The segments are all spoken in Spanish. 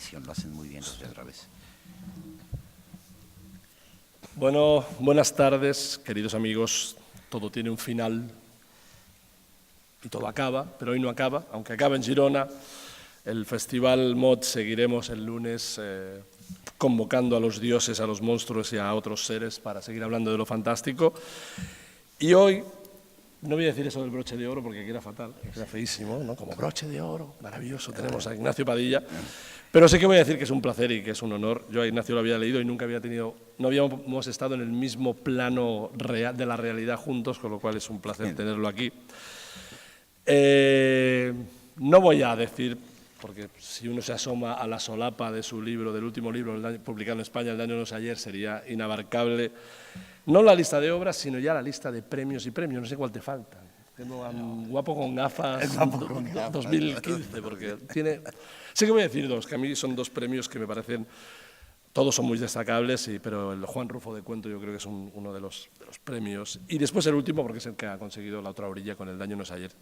presentación, lo hacen muy bien los de otra vez. Bueno, buenas tardes, queridos amigos. Todo tiene un final y todo acaba, pero hoy no acaba, aunque acaba en Girona. El Festival MOT seguiremos el lunes convocando a los dioses, a los monstruos y a otros seres para seguir hablando de lo fantástico. Y hoy, no voy a decir eso del broche de oro porque queda fatal, queda feísimo, ¿no? Como broche de oro, maravilloso, tenemos a Ignacio Padilla. Pero sí que voy a decir que es un placer y que es un honor. Yo a Ignacio lo había leído y nunca había tenido, no habíamos estado en el mismo plano real, de la realidad juntos, con lo cual es un placer tenerlo aquí. No voy a decir, porque si uno se asoma a la solapa de su libro, del último libro publicado en España, El daño no es ayer, sería inabarcable, no la lista de obras, sino ya la lista de premios y premios, no sé cuál te falta. Tengo a un guapo con gafas 2015, porque tiene... Sí que voy a decir dos, que a mí son dos premios que me parecen... Todos son muy destacables, pero el Juan Rufo de Cuento yo creo que es uno de los premios. Y después el último, porque es el que ha conseguido La otra orilla con El daño no es ayer.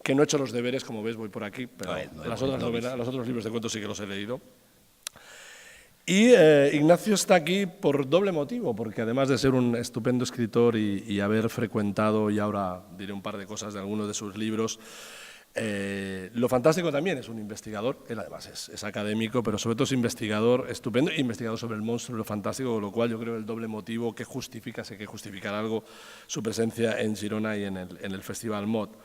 Que no he hecho los deberes, como ves, voy por aquí, pero los otros libros de cuentos sí que los he leído. Y Ignacio está aquí por doble motivo, porque además de ser un estupendo escritor y haber frecuentado, y ahora diré un par de cosas de algunos de sus libros, lo fantástico también es un investigador, él además es académico, pero sobre todo es investigador estupendo, investigador sobre el monstruo y lo fantástico, con lo cual yo creo el doble motivo que justifica, sé que justificar algo, su presencia en Girona y en el Festival MOT.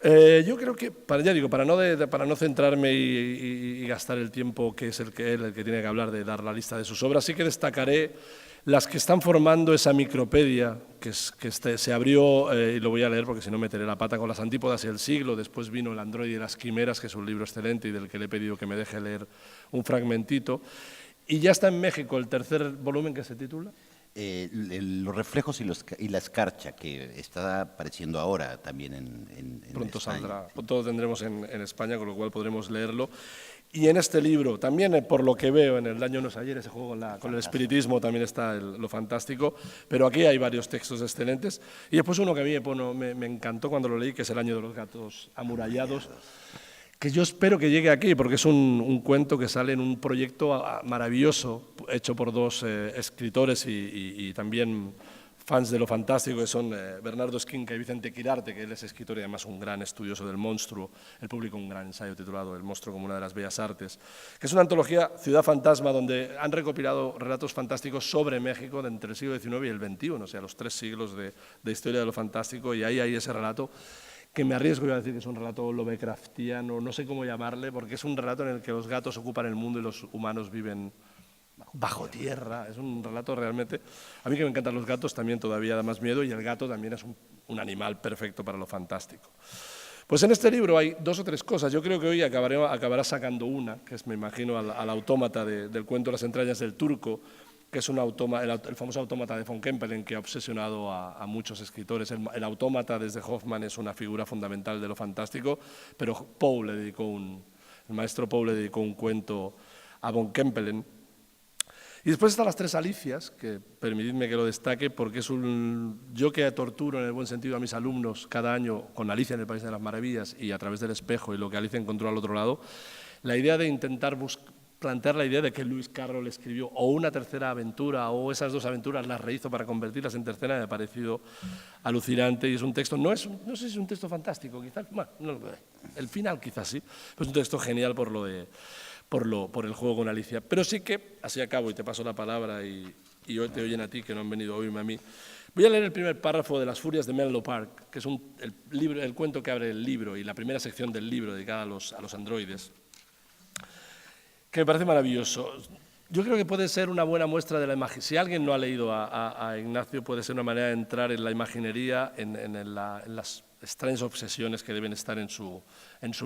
Yo creo que, ya digo, para no centrarme y gastar el tiempo que es el que tiene que hablar de dar la lista de sus obras, sí que destacaré las que están formando esa micropedia que se abrió, y lo voy a leer porque si no meteré la pata, con las antípodas y el siglo. Después vino El androide y las quimeras, que es un libro excelente y del que le he pedido que me deje leer un fragmentito. Y ya está en México el tercer volumen, que se titula Los reflejos y la escarcha, que está apareciendo ahora también en pronto España. Saldrá, pronto lo tendremos en España, con lo cual podremos leerlo. Y en este libro, también por lo que veo en El daño no es ayer, ese juego con el espiritismo también está lo fantástico, pero aquí hay varios textos excelentes. Y después uno que a mí me encantó cuando lo leí, que es El año de los gatos amurallados, que yo espero que llegue aquí, porque es un cuento que sale en un proyecto maravilloso, hecho por dos escritores y también fans de lo fantástico, que son Bernardo Esquinca y Vicente Quirarte, que él es escritor y además un gran estudioso del monstruo. Él publicó un gran ensayo titulado El monstruo como una de las bellas artes, que es una antología, Ciudad Fantasma, donde han recopilado relatos fantásticos sobre México de entre el siglo XIX y el XXI, o sea, los 3 siglos de historia de lo fantástico, y ahí hay ese relato que me arriesgo a decir que es un relato lovecraftiano, no sé cómo llamarle, porque es un relato en el que los gatos ocupan el mundo y los humanos viven bajo tierra. Es un relato realmente... A mí que me encantan los gatos también todavía da más miedo, y el gato también es un animal perfecto para lo fantástico. Pues en este libro hay 2 o 3 cosas. Yo creo que hoy acabará sacando una, que es, me imagino, al autómata del cuento Las entrañas del turco, que es el famoso autómata de von Kempelen, que ha obsesionado a muchos escritores. El autómata desde Hoffman es una figura fundamental de lo fantástico, pero el maestro Poe le dedicó un cuento a von Kempelen. Y después están las 3 Alicias, que permitidme que lo destaque, porque yo que torturo en el buen sentido a mis alumnos cada año con Alicia en el País de las Maravillas y a través del espejo y lo que Alicia encontró al otro lado, la idea de intentar plantear la idea de que Lewis Carroll escribió o una tercera aventura o esas 2 aventuras las rehizo para convertirlas en tercera, me ha parecido alucinante. Y es un texto, no sé si es un texto fantástico, quizás, bueno, el final quizás sí, pero es un texto genial por el juego con Alicia. Pero sí que, así acabo y te paso la palabra y hoy te oyen a ti, que no han venido a oírme a mí. Voy a leer el primer párrafo de Las furias de Menlo Park, que es el cuento que abre el libro y la primera sección del libro dedicada a los androides, que me parece maravilloso. Yo creo que puede ser una buena muestra de la imagen. Si alguien no ha leído a Ignacio, puede ser una manera de entrar en la imaginería, en las extrañas obsesiones que deben estar en su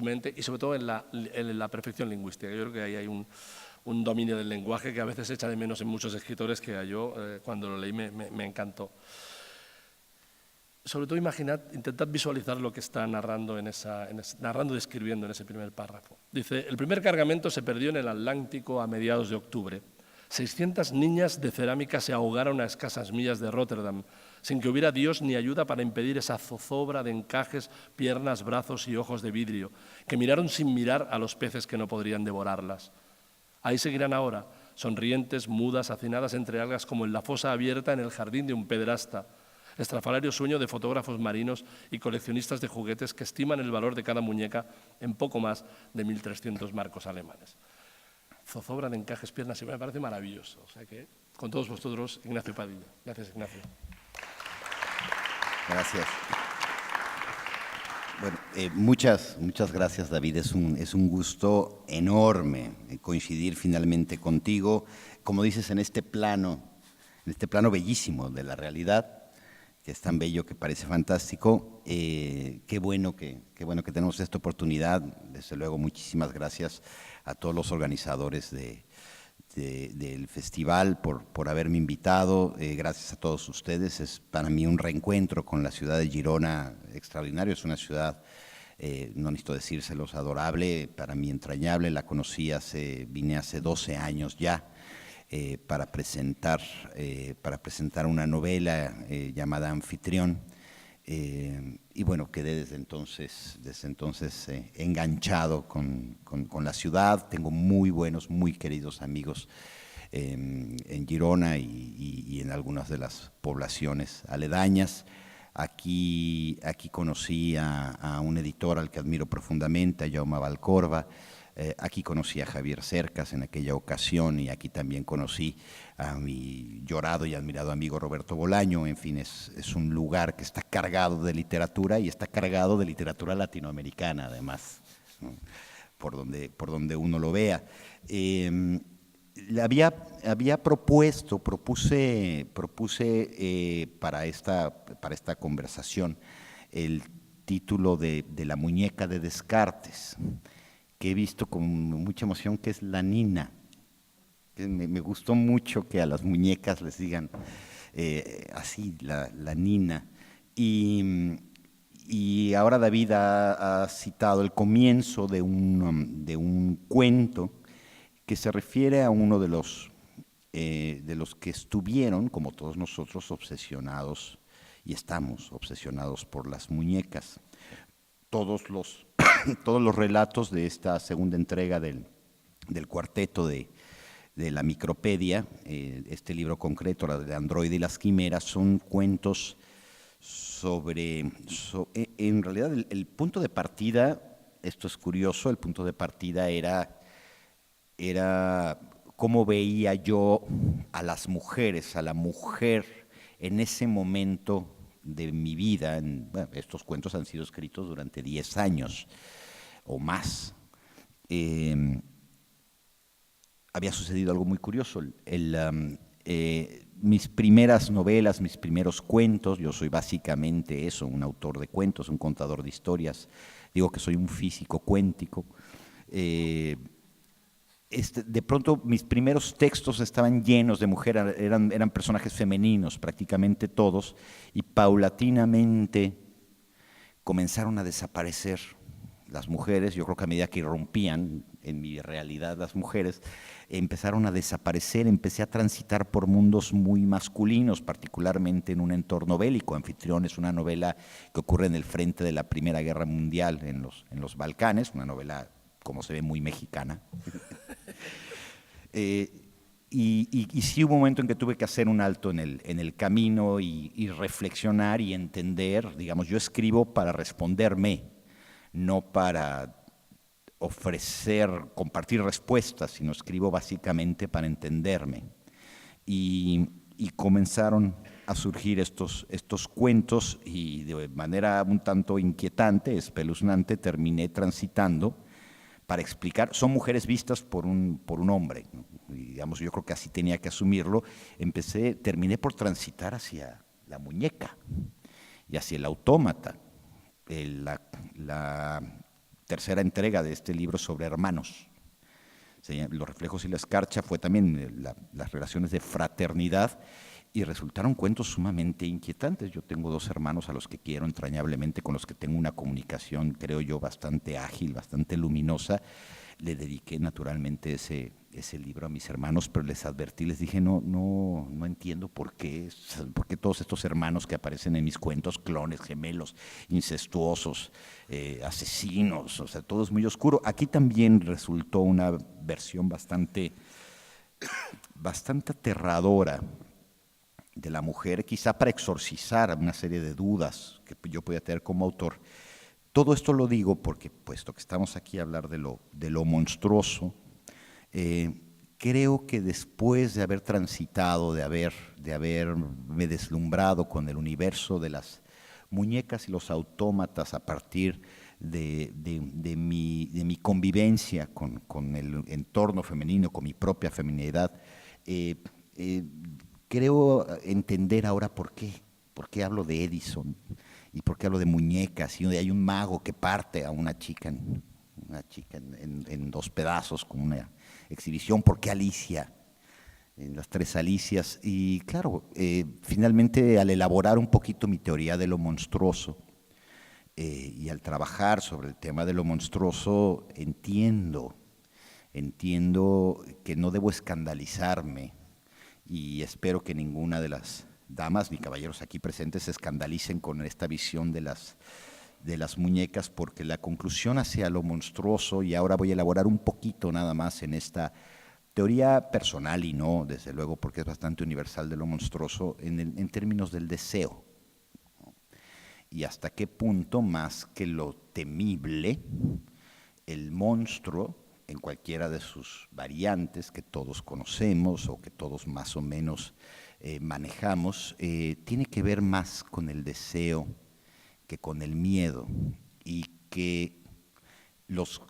mente y sobre todo en la perfección lingüística. Yo creo que ahí hay un dominio del lenguaje que a veces echa de menos en muchos escritores, que yo cuando lo leí me encantó. Sobre todo intentad visualizar lo que está narrando y describiendo en ese primer párrafo. Dice: el primer cargamento se perdió en el Atlántico a mediados de octubre. 600 niñas de cerámica se ahogaron a escasas millas de Rotterdam, sin que hubiera Dios ni ayuda para impedir esa zozobra de encajes, piernas, brazos y ojos de vidrio, que miraron sin mirar a los peces que no podrían devorarlas. Ahí seguirán ahora, sonrientes, mudas, hacinadas entre algas como en la fosa abierta en el jardín de un pederasta, estrafalario sueño de fotógrafos marinos y coleccionistas de juguetes que estiman el valor de cada muñeca en poco más de 1.300 marcos alemanes. Zozobra de encajes, piernas, y me parece maravilloso. O sea que, con todos vosotros, Ignacio Padilla. Gracias, Ignacio. Gracias. Bueno, muchas gracias, David. Es un gusto enorme coincidir finalmente contigo, como dices, en este plano bellísimo de la realidad, que es tan bello que parece fantástico. Qué bueno que tenemos esta oportunidad. Desde luego, muchísimas gracias a todos los organizadores del festival por haberme invitado. Gracias a todos ustedes. Es para mí un reencuentro con la ciudad de Girona extraordinario. Es una ciudad, no necesito decírselos, adorable, para mí entrañable. La conocí vine hace 12 años ya para presentar una novela llamada Anfitrión. Y bueno, quedé desde entonces enganchado con la ciudad. Tengo muy buenos, muy queridos amigos en Girona y en algunas de las poblaciones aledañas. Aquí conocí a un editor al que admiro profundamente, a Jaume Valcorba. Aquí conocí a Javier Cercas en aquella ocasión, y aquí también conocí a mi llorado y admirado amigo Roberto Bolaño. En fin, es un lugar que está cargado de literatura, y está cargado de literatura latinoamericana, además, ¿no? por donde uno lo vea. Propuse para esta conversación el título de La muñeca de Descartes, que he visto con mucha emoción, que es La Nina. Me gustó mucho que a las muñecas les digan así, la Nina. Y ahora David ha citado el comienzo de un cuento que se refiere a uno de los que estuvieron, como todos nosotros, obsesionados, y estamos obsesionados por las muñecas. Todos los relatos de esta segunda entrega del cuarteto de la Micropedia, este libro concreto, la de Android y las quimeras, son cuentos en realidad el punto de partida, esto es curioso, el punto de partida era cómo veía yo a las mujeres, a la mujer en ese momento de mi vida. Bueno, estos cuentos han sido escritos durante 10 años o más. Había sucedido algo muy curioso. Mis primeras novelas, mis primeros cuentos, yo soy básicamente eso, un autor de cuentos, un contador de historias. Digo que soy un físico cuéntico. De pronto mis primeros textos estaban llenos de mujeres, eran personajes femeninos prácticamente todos, y paulatinamente comenzaron a desaparecer las mujeres. Yo creo que a medida que irrumpían en mi realidad las mujeres, empezaron a desaparecer. Empecé a transitar por mundos muy masculinos, particularmente en un entorno bélico. Anfitrión es una novela que ocurre en el frente de la Primera Guerra Mundial en los Balcanes, una novela, como se ve, muy mexicana. Y sí hubo un momento en que tuve que hacer un alto en el camino y reflexionar y entender. Digamos, yo escribo para responderme, no para compartir respuestas, sino escribo básicamente para entenderme. Y comenzaron a surgir estos cuentos, y de manera un tanto inquietante, espeluznante, terminé transitando para explicar. Son mujeres vistas por un hombre, ¿no? Y, digamos, yo creo que así tenía que asumirlo. Terminé por transitar hacia la muñeca y hacia el autómata. La tercera entrega de este libro sobre hermanos, Los reflejos y la escarcha, fue también las relaciones de fraternidad, y resultaron cuentos sumamente inquietantes. Yo tengo 2 hermanos a los que quiero entrañablemente, con los que tengo una comunicación, creo yo, bastante ágil, bastante luminosa. Le dediqué naturalmente ese ese libro a mis hermanos, pero les advertí, les dije, no entiendo por qué todos estos hermanos que aparecen en mis cuentos, clones, gemelos, incestuosos, asesinos, o sea, todo es muy oscuro. Aquí también resultó una versión bastante aterradora de la mujer, quizá para exorcizar una serie de dudas que yo podía tener como autor. Todo esto lo digo porque, puesto que estamos aquí a hablar de lo monstruoso, creo que después de haber transitado, de haberme deslumbrado con el universo de las muñecas y los autómatas a partir de mi convivencia con el entorno femenino, con mi propia feminidad, creo entender ahora por qué hablo de Edison y por qué hablo de muñecas, y hay un mago que parte a una chica en dos pedazos con una exhibición, por qué Alicia, en las tres Alicias. Y claro, finalmente al elaborar un poquito mi teoría de lo monstruoso y al trabajar sobre el tema de lo monstruoso, entiendo que no debo escandalizarme, y espero que ninguna de las damas ni caballeros aquí presentes se escandalicen con esta visión de las muñecas, porque la conclusión hacia lo monstruoso, y ahora voy a elaborar un poquito nada más en esta teoría personal, y no, desde luego, porque es bastante universal, de lo monstruoso en términos del deseo. Y hasta qué punto, más que lo temible, el monstruo, en cualquiera de sus variantes que todos conocemos o que todos más o menos manejamos, tiene que ver más con el deseo que con el miedo, y que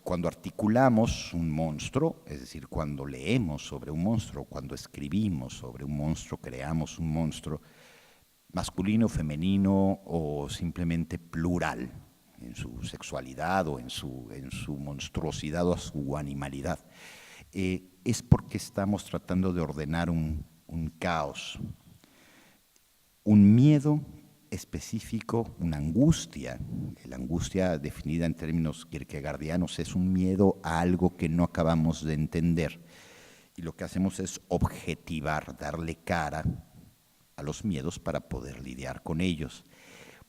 cuando articulamos un monstruo, es decir, cuando leemos sobre un monstruo, cuando escribimos sobre un monstruo, creamos un monstruo masculino, femenino o simplemente plural en su sexualidad o en su monstruosidad o su animalidad, es porque estamos tratando de ordenar un caos, un miedo específico, una angustia. La angustia, definida en términos kierkegaardianos, es un miedo a algo que no acabamos de entender, y lo que hacemos es objetivar, darle cara a los miedos para poder lidiar con ellos.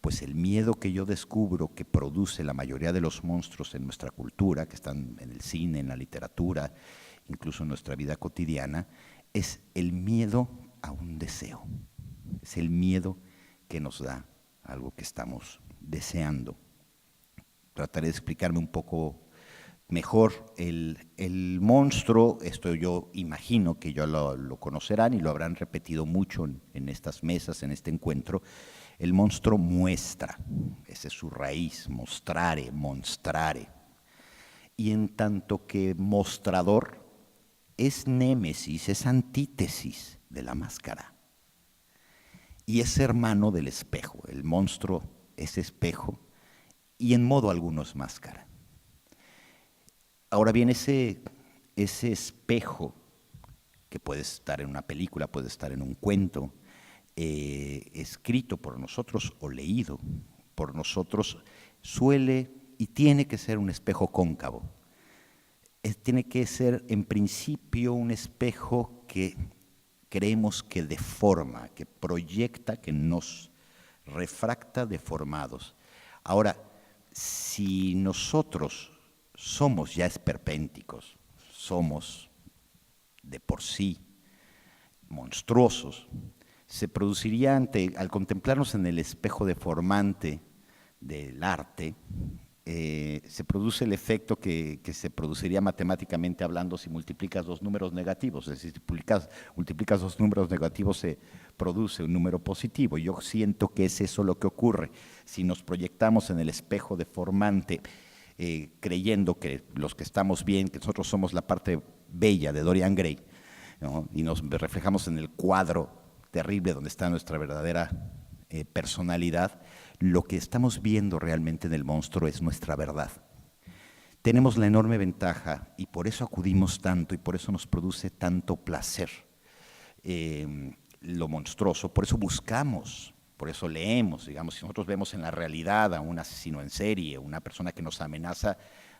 Pues el miedo que yo descubro que produce la mayoría de los monstruos en nuestra cultura, que están en el cine, en la literatura, incluso en nuestra vida cotidiana, es el miedo a un deseo. Es el miedo que nos da algo que estamos deseando. Trataré de explicarme un poco mejor el monstruo. Esto yo imagino que ya lo conocerán y lo habrán repetido mucho en estas mesas, en este encuentro. El monstruo muestra, esa es su raíz, mostrare, monstrare. Y en tanto que mostrador, es némesis, es antítesis de la máscara. Y es hermano del espejo. El monstruo es espejo y en modo alguno es máscara. Ahora bien, ese espejo, que puede estar en una película, puede estar en un cuento, escrito por nosotros o leído por nosotros, suele y tiene que ser un espejo cóncavo. Tiene que ser en principio un espejo que creemos que deforma, que proyecta, que nos refracta deformados. Ahora, si nosotros somos ya esperpénticos, somos de por sí monstruosos, se produciría al contemplarnos en el espejo deformante del arte, se produce el efecto que se produciría matemáticamente hablando si multiplicas dos números negativos. Es decir, si multiplicas dos números negativos, se produce un número positivo. Yo siento que es eso lo que ocurre si nos proyectamos en el espejo deformante, creyendo que los que estamos bien, que nosotros somos la parte bella de Dorian Gray, ¿no? Y nos reflejamos en el cuadro terrible donde está nuestra verdadera personalidad. Lo que estamos viendo realmente en el monstruo es nuestra verdad. Tenemos la enorme ventaja, y por eso acudimos tanto, y por eso nos produce tanto placer lo monstruoso, por eso buscamos, por eso leemos. Digamos, si nosotros vemos en la realidad a un asesino en serie, una persona que nos amenaza,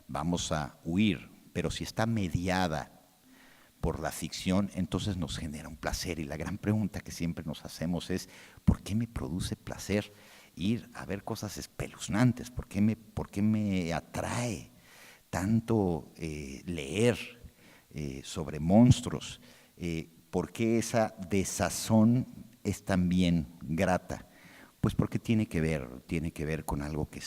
vamos a huir, pero si está mediada por la ficción, entonces nos genera un placer. Y la gran pregunta que siempre nos hacemos es, ¿por qué me produce placer ir a ver cosas espeluznantes? ¿Por qué me atrae tanto leer sobre monstruos? ¿Por qué esa desazón es también grata? Pues porque tiene que ver con algo que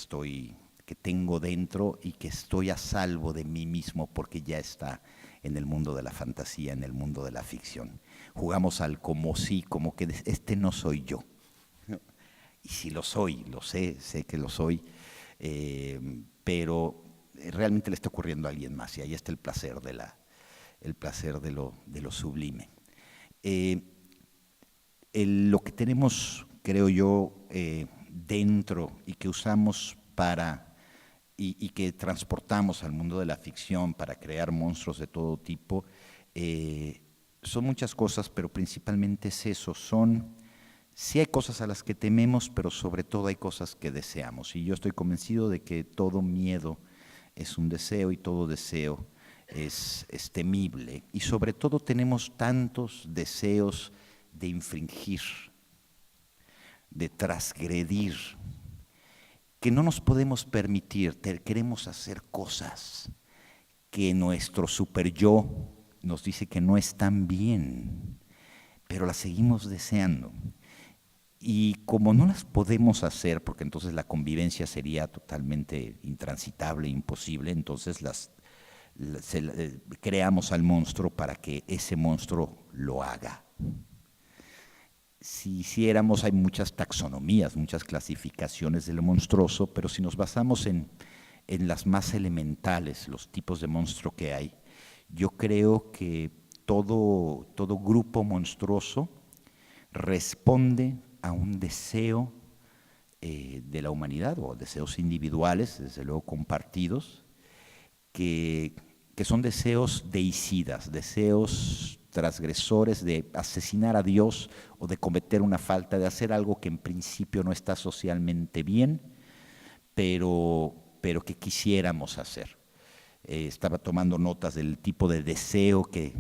tengo dentro y que estoy a salvo de mí mismo porque ya está en el mundo de la fantasía, en el mundo de la ficción. Jugamos al como sí, como que este no soy yo. Y sí lo soy, lo sé que lo soy, pero realmente le está ocurriendo a alguien más y ahí está el placer de lo sublime. Lo que tenemos, creo yo, dentro y que usamos y que transportamos al mundo de la ficción para crear monstruos de todo tipo, son muchas cosas, pero principalmente es eso, sí hay cosas a las que tememos, pero sobre todo hay cosas que deseamos. Y yo estoy convencido de que todo miedo es un deseo y todo deseo es temible. Y sobre todo tenemos tantos deseos de infringir, de transgredir, que no nos podemos permitir, queremos hacer cosas que nuestro super yo nos dice que no están bien, pero las seguimos deseando. Y como no las podemos hacer, porque entonces la convivencia sería totalmente intransitable, imposible, entonces creamos al monstruo para que ese monstruo lo haga. Si hiciéramos, hay muchas taxonomías, muchas clasificaciones de lo monstruoso, pero si nos basamos en las más elementales, los tipos de monstruo que hay, yo creo que todo grupo monstruoso responde a un deseo de la humanidad, o deseos individuales, desde luego compartidos, que son deseos deicidas, deseos transgresores de asesinar a Dios o de cometer una falta, de hacer algo que en principio no está socialmente bien, pero que quisiéramos hacer. Estaba tomando notas del tipo de deseo que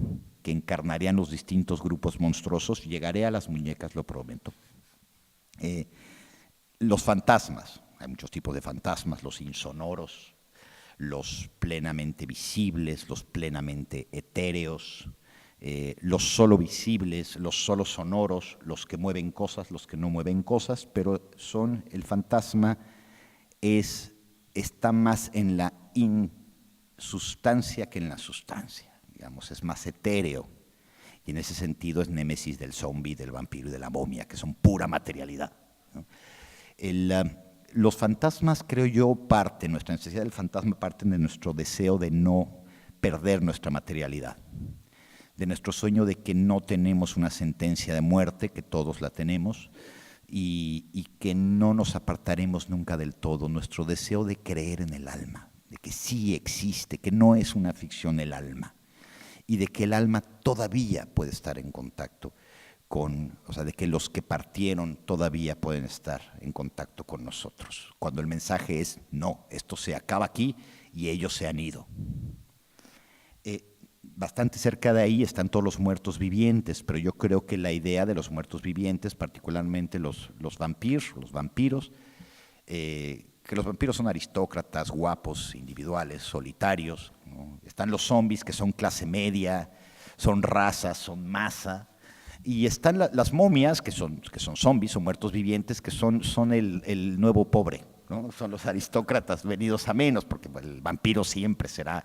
encarnarían los distintos grupos monstruosos. Llegaré a las muñecas, lo prometo. Los fantasmas, hay muchos tipos de fantasmas, los insonoros, los plenamente visibles, los plenamente etéreos, los solo visibles, los solo sonoros, los que mueven cosas, los que no mueven cosas, pero el fantasma está más en la insustancia que en la sustancia, digamos, es más etéreo, y en ese sentido es némesis del zombie, del vampiro y de la momia, que son pura materialidad, ¿no? Los fantasmas, creo yo, nuestra necesidad del fantasma parte de nuestro deseo de no perder nuestra materialidad, de nuestro sueño de que no tenemos una sentencia de muerte, que todos la tenemos, y que no nos apartaremos nunca del todo, nuestro deseo de creer en el alma, de que sí existe, que no es una ficción el alma, y de que el alma todavía puede estar en contacto de que los que partieron todavía pueden estar en contacto con nosotros, cuando el mensaje es, no, esto se acaba aquí y ellos se han ido. Bastante cerca de ahí están todos los muertos vivientes, pero yo creo que la idea de los muertos vivientes, particularmente los vampiros, que los vampiros son aristócratas, guapos, individuales, solitarios, ¿no? Están los zombies, que son clase media, son razas, son masa, y están las momias, que son zombies, son muertos vivientes, que son el nuevo pobre, ¿no? Son los aristócratas venidos a menos, porque el vampiro siempre será,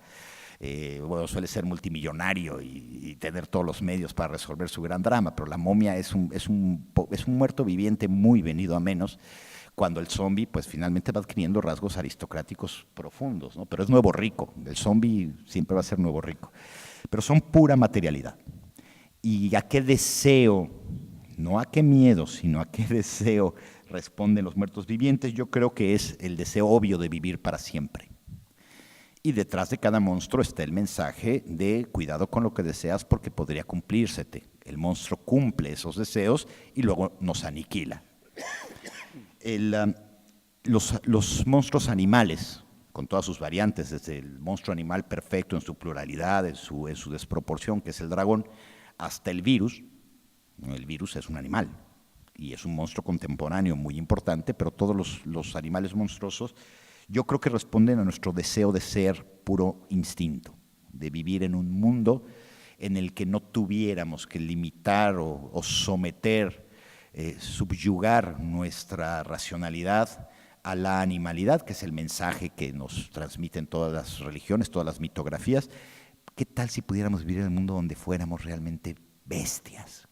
suele ser multimillonario y tener todos los medios para resolver su gran drama, pero la momia es un muerto viviente muy venido a menos, cuando el zombie pues finalmente va adquiriendo rasgos aristocráticos profundos, ¿no? Pero es nuevo rico, el zombie siempre va a ser nuevo rico, pero son pura materialidad. ¿Y a qué deseo, no a qué miedo, sino a qué deseo responden los muertos vivientes? Yo creo que es el deseo obvio de vivir para siempre. Y detrás de cada monstruo está el mensaje de cuidado con lo que deseas porque podría cumplírsete. El monstruo cumple esos deseos y luego nos aniquila. Los monstruos animales, con todas sus variantes, desde el monstruo animal perfecto en su pluralidad, en su desproporción, que es el dragón, hasta el virus. El virus es un animal y es un monstruo contemporáneo muy importante, pero todos los animales monstruosos yo creo que responden a nuestro deseo de ser puro instinto, de vivir en un mundo en el que no tuviéramos que limitar o someter, subyugar nuestra racionalidad a la animalidad, que es el mensaje que nos transmiten todas las religiones, todas las mitografías. ¿Qué tal si pudiéramos vivir en un mundo donde fuéramos realmente bestias?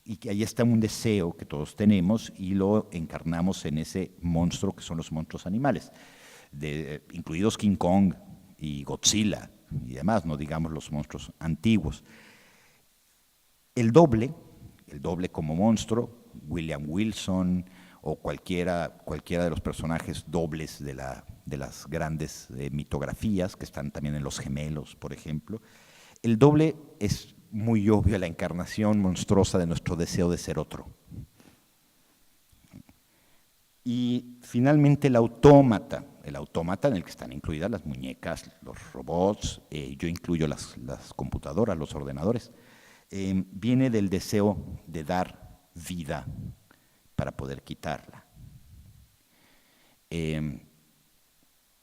Y que ahí está un deseo que todos tenemos y lo encarnamos en ese monstruo que son los monstruos animales, incluidos King Kong y Godzilla y demás, no digamos los monstruos antiguos. El doble como monstruo, William Wilson o cualquiera de los personajes dobles de las grandes mitografías, que están también en Los Gemelos, por ejemplo. El doble es muy obvio la encarnación monstruosa de nuestro deseo de ser otro. Y finalmente el autómata en el que están incluidas las muñecas, los robots, yo incluyo las computadoras, los ordenadores, viene del deseo de dar vida para poder quitarla. Ese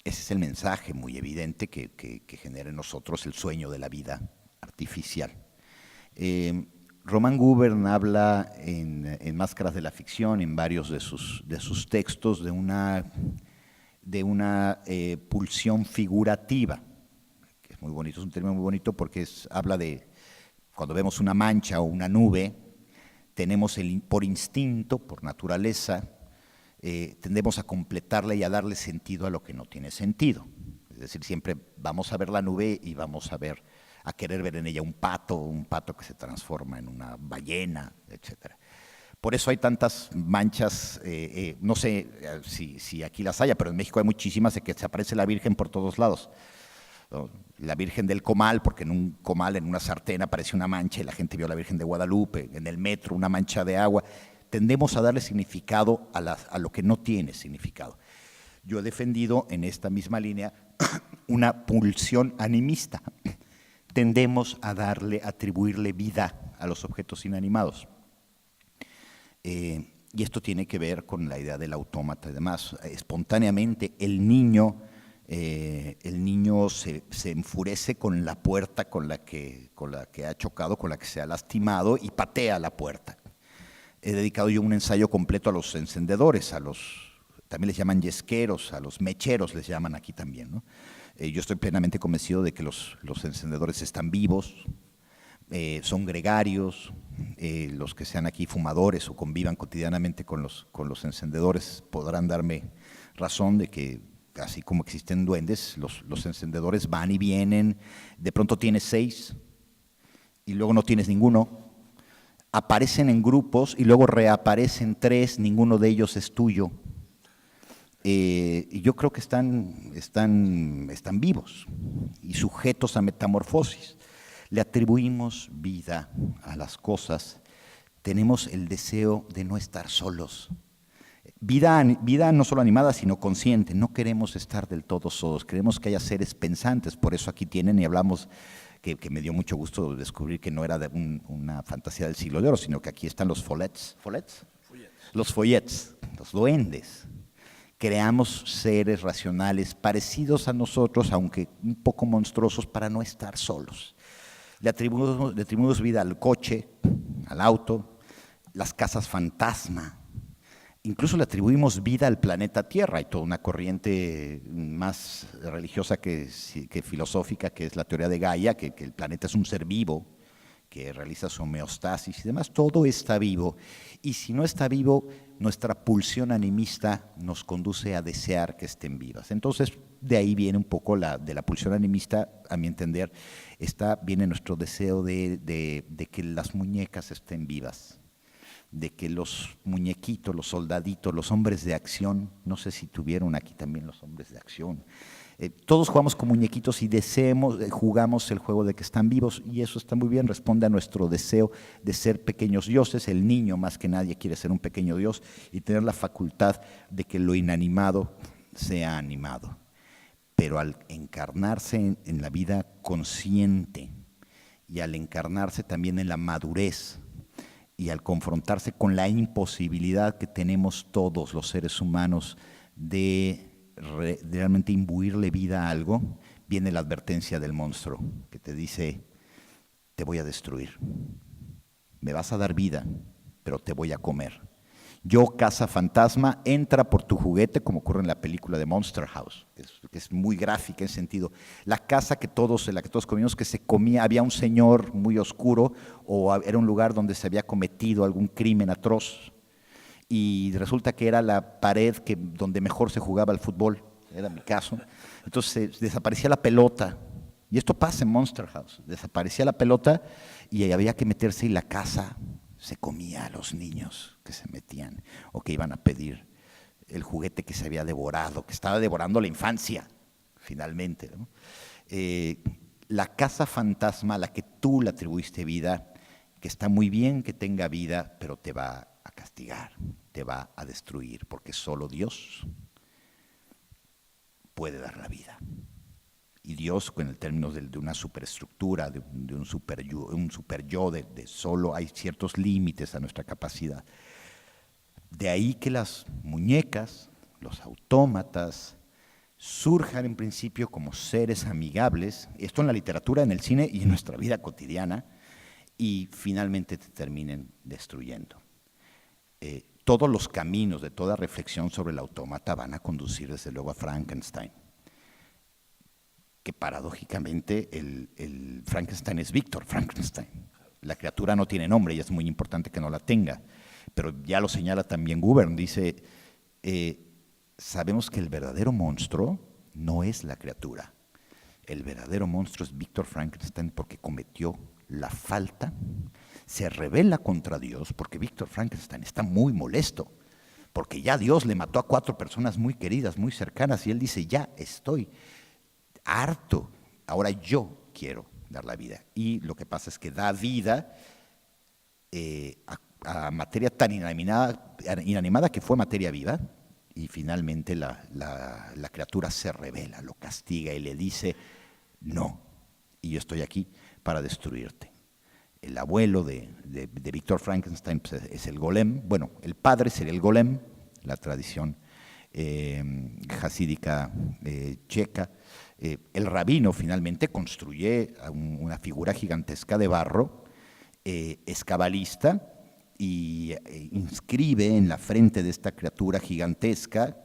es el mensaje muy evidente que genera en nosotros el sueño de la vida artificial. Román Gubern habla en Máscaras de la Ficción, en varios de sus textos, de una pulsión figurativa, que es muy bonito, es un término muy bonito porque habla de cuando vemos una mancha o una nube, tenemos por instinto, por naturaleza, tendemos a completarla y a darle sentido a lo que no tiene sentido. Es decir, siempre vamos a ver la nube y vamos a querer ver en ella un pato que se transforma en una ballena, etc. Por eso hay tantas manchas, no sé si aquí las haya, pero en México hay muchísimas de que se aparece la Virgen por todos lados. La Virgen del Comal, porque en un comal, en una sartén, aparece una mancha y la gente vio a la Virgen de Guadalupe, en el metro una mancha de agua. Tendemos a darle significado a lo que no tiene significado. Yo he defendido en esta misma línea una pulsión animista. Tendemos a atribuirle vida a los objetos inanimados. Y esto tiene que ver con la idea del autómata y demás. Espontáneamente el niño se enfurece con la puerta con la que ha chocado, con la que se ha lastimado y patea la puerta. He dedicado yo un ensayo completo a los encendedores, también les llaman yesqueros, a los mecheros les llaman aquí también, ¿no? Yo estoy plenamente convencido de que los encendedores están vivos, son gregarios, los que sean aquí fumadores o convivan cotidianamente con los encendedores podrán darme razón de que así como existen duendes, los encendedores van y vienen, de pronto tienes 6 y luego no tienes ninguno, aparecen en grupos y luego reaparecen 3, ninguno de ellos es tuyo. Y yo creo que están vivos y sujetos a metamorfosis. Le atribuimos vida a las cosas, tenemos el deseo de no estar solos. Vida no solo animada, sino consciente. No queremos estar del todo solos, queremos que haya seres pensantes. Por eso aquí tienen y hablamos, que me dio mucho gusto descubrir que no era una fantasía del siglo de oro, sino que aquí están los follets, los follets, los duendes. Creamos seres racionales parecidos a nosotros, aunque un poco monstruosos, para no estar solos. Le atribuimos vida al coche, al auto, las casas fantasma. Incluso le atribuimos vida al planeta Tierra. Hay toda una corriente más religiosa que filosófica, que es la teoría de Gaia, que el planeta es un ser vivo, que realiza su homeostasis y demás. Todo está vivo. Y si no está vivo, nuestra pulsión animista nos conduce a desear que estén vivas. Entonces, de ahí viene un poco de la pulsión animista, a mi entender, viene nuestro deseo de que las muñecas estén vivas, de que los muñequitos, los soldaditos, los hombres de acción, no sé si tuvieron aquí también los hombres de acción, todos jugamos con muñequitos y jugamos el juego de que están vivos, y eso está muy bien, responde a nuestro deseo de ser pequeños dioses. El niño más que nadie quiere ser un pequeño dios y tener la facultad de que lo inanimado sea animado. pero al encarnarse en la vida consciente y al encarnarse también en la madurez y al confrontarse con la imposibilidad que tenemos todos los seres humanos de realmente imbuirle vida a algo, viene la advertencia del monstruo que te dice: te voy a destruir, me vas a dar vida, pero te voy a comer. Yo, casa fantasma, entra por tu juguete, como ocurre en la película de Monster House, que es muy gráfica en sentido. La casa en la que todos comíamos, que se comía, había un señor muy oscuro, o era un lugar donde se había cometido algún crimen atroz, y resulta que era la pared donde mejor se jugaba el fútbol, era mi caso. Entonces desaparecía la pelota, y esto pasa en Monster House, desaparecía la pelota y había que meterse, y la casa se comía a los niños que se metían o que iban a pedir el juguete que se había devorado, que estaba devorando la infancia, finalmente, ¿no? La casa fantasma a la que tú le atribuiste vida, que está muy bien que tenga vida, pero te va a castigar, te va a destruir, porque solo Dios puede dar la vida. Y Dios, en el término de una superestructura, de un super yo, de solo hay ciertos límites a nuestra capacidad. De ahí que las muñecas, los autómatas, surjan en principio como seres amigables, esto en la literatura, en el cine y en nuestra vida cotidiana, y finalmente te terminen destruyendo. Todos los caminos de toda reflexión sobre el autómata van a conducir desde luego a Frankenstein, que paradójicamente el Frankenstein es Víctor Frankenstein. La criatura no tiene nombre y es muy importante que no la tenga, pero ya lo señala también Gubern, dice, sabemos que el verdadero monstruo no es la criatura, el verdadero monstruo es Víctor Frankenstein porque cometió la falta, se rebela contra Dios, porque Víctor Frankenstein está muy molesto, porque ya Dios le mató a 4 personas muy queridas, muy cercanas, y él dice, ya estoy harto, ahora yo quiero dar la vida. Y lo que pasa es que da vida a materia tan inanimada que fue materia viva, y finalmente la criatura se rebela, lo castiga y le dice, no, y yo estoy aquí para destruirte. El abuelo de Víctor Frankenstein pues, es el golem, bueno, el padre sería el golem, la tradición jasídica checa. El rabino finalmente construye una figura gigantesca de barro, es cabalista y inscribe en la frente de esta criatura gigantesca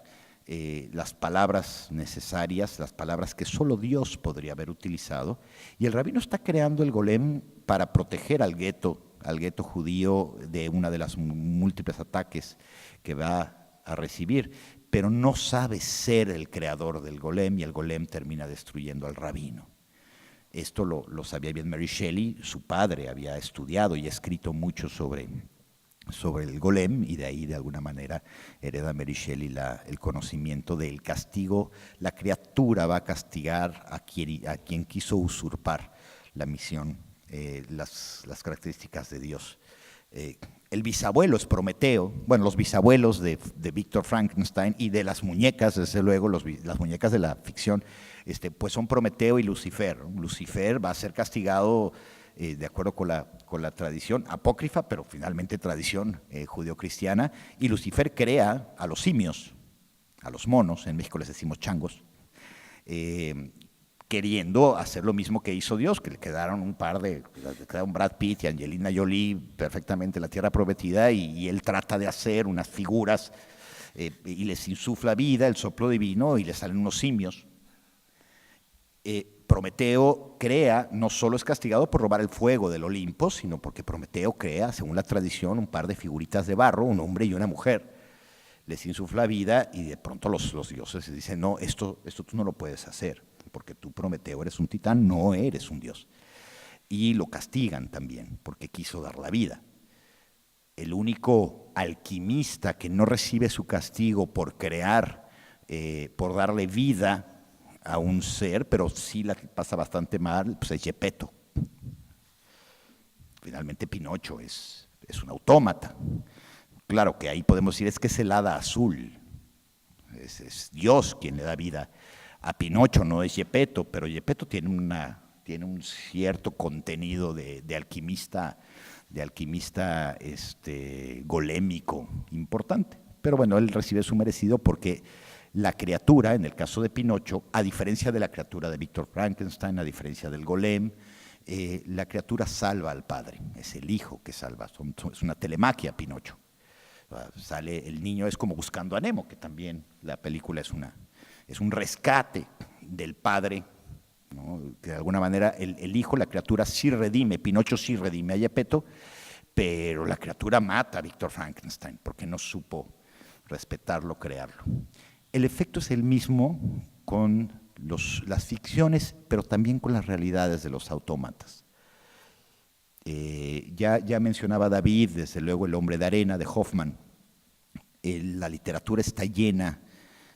las palabras necesarias, las palabras que solo Dios podría haber utilizado, y el rabino está creando el golem para proteger al gueto judío de una de las múltiples ataques que va a recibir, pero no sabe ser el creador del golem y el golem termina destruyendo al rabino. Esto lo sabía bien Mary Shelley, su padre había estudiado y escrito mucho sobre el golem, y de ahí de alguna manera hereda Mary Shelley el conocimiento del castigo. La criatura va a castigar a quien quiso usurpar la misión, las características de Dios. El bisabuelo es Prometeo, bueno, los bisabuelos de Víctor Frankenstein y de las muñecas, desde luego, las muñecas de la ficción, pues son Prometeo y Lucifer. Lucifer va a ser castigado de acuerdo con la tradición apócrifa, pero finalmente tradición judeocristiana, y Lucifer crea a los simios, a los monos, en México les decimos changos, queriendo hacer lo mismo que hizo Dios, que le quedaron quedaron Brad Pitt y Angelina Jolie perfectamente en la Tierra Prometida, y él trata de hacer unas figuras y les insufla vida, el soplo divino, y le salen unos simios. Prometeo crea, no solo es castigado por robar el fuego del Olimpo, sino porque Prometeo crea, según la tradición, un par de figuritas de barro, un hombre y una mujer. Les insufla vida y de pronto los dioses dicen, no, esto tú no lo puedes hacer, porque tú, Prometeo, eres un titán, no eres un dios. Y lo castigan también, porque quiso dar la vida. El único alquimista que no recibe su castigo por crear, por darle vida a un ser, pero sí la pasa bastante mal, pues es Gepetto. Finalmente Pinocho es un autómata. Claro que ahí podemos decir, es que es el hada azul, es Dios quien le da vida a Pinocho, no es Geppetto, pero Geppetto tiene un cierto contenido de alquimista, golémico importante. Pero bueno, él recibe su merecido porque la criatura, en el caso de Pinocho, a diferencia de la criatura de Víctor Frankenstein, a diferencia del golem, la criatura salva al padre, es el hijo que salva, es una telemaquia Pinocho. Sale el niño, es como Buscando a Nemo, que también la película es un rescate del padre, ¿no? Que de alguna manera el hijo, la criatura sí redime, Pinocho sí redime a Geppetto, pero la criatura mata a Víctor Frankenstein porque no supo respetarlo, crearlo. El efecto es el mismo con las ficciones, pero también con las realidades de los autómatas. Ya mencionaba David, desde luego, El hombre de arena de Hoffman. La literatura está llena